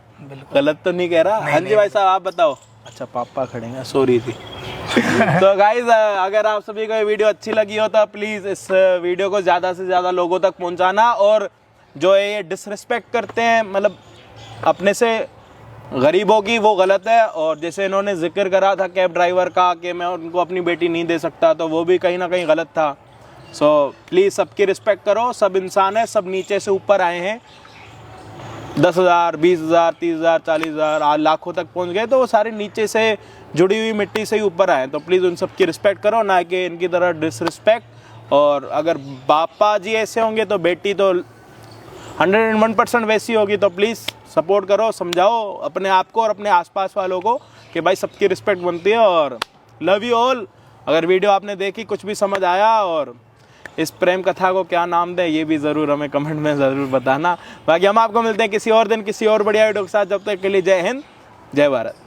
[SPEAKER 3] गलत तो नहीं कह रहा? हाँ जी भाई साहब आप बताओ। अच्छा पापा खड़े हैं, सॉरी थी। तो गाइज अगर आप सभी को ये वीडियो अच्छी लगी हो तो प्लीज़ इस वीडियो को ज़्यादा से ज़्यादा लोगों तक पहुंचाना। और जो ये डिसरिस्पेक्ट करते हैं, मतलब अपने से गरीबों की वो गलत है। और जैसे इन्होंने जिक्र करा था कैब ड्राइवर का कि मैं उनको अपनी बेटी नहीं दे सकता, तो वो भी कहीं ना कहीं गलत था। सो प्लीज़ सबकी रिस्पेक्ट करो, सब इंसान है, सब नीचे से ऊपर आए हैं। 10,000, 20,000, 30,000, 40,000, लाखों तक पहुंच गए, तो वो सारे नीचे से जुड़ी हुई मिट्टी से ही ऊपर आए। तो प्लीज़ उन सबकी रिस्पेक्ट करो, ना कि इनकी तरह डिसरिस्पेक्ट। और अगर पापा जी ऐसे होंगे तो बेटी तो 101% वैसी होगी। तो प्लीज़ सपोर्ट करो, समझाओ अपने आप को और अपने आसपास वालों को कि भाई सबकी रिस्पेक्ट बनती है। और लव यू ऑल। अगर वीडियो आपने देखी, कुछ भी समझ आया और इस प्रेम कथा को क्या नाम दें ये भी ज़रूर हमें कमेंट में ज़रूर बताना। बाकी हम आपको मिलते हैं किसी और दिन किसी और बढ़िया वीडियो के साथ। जब तक के लिए जय हिंद, जय भारत।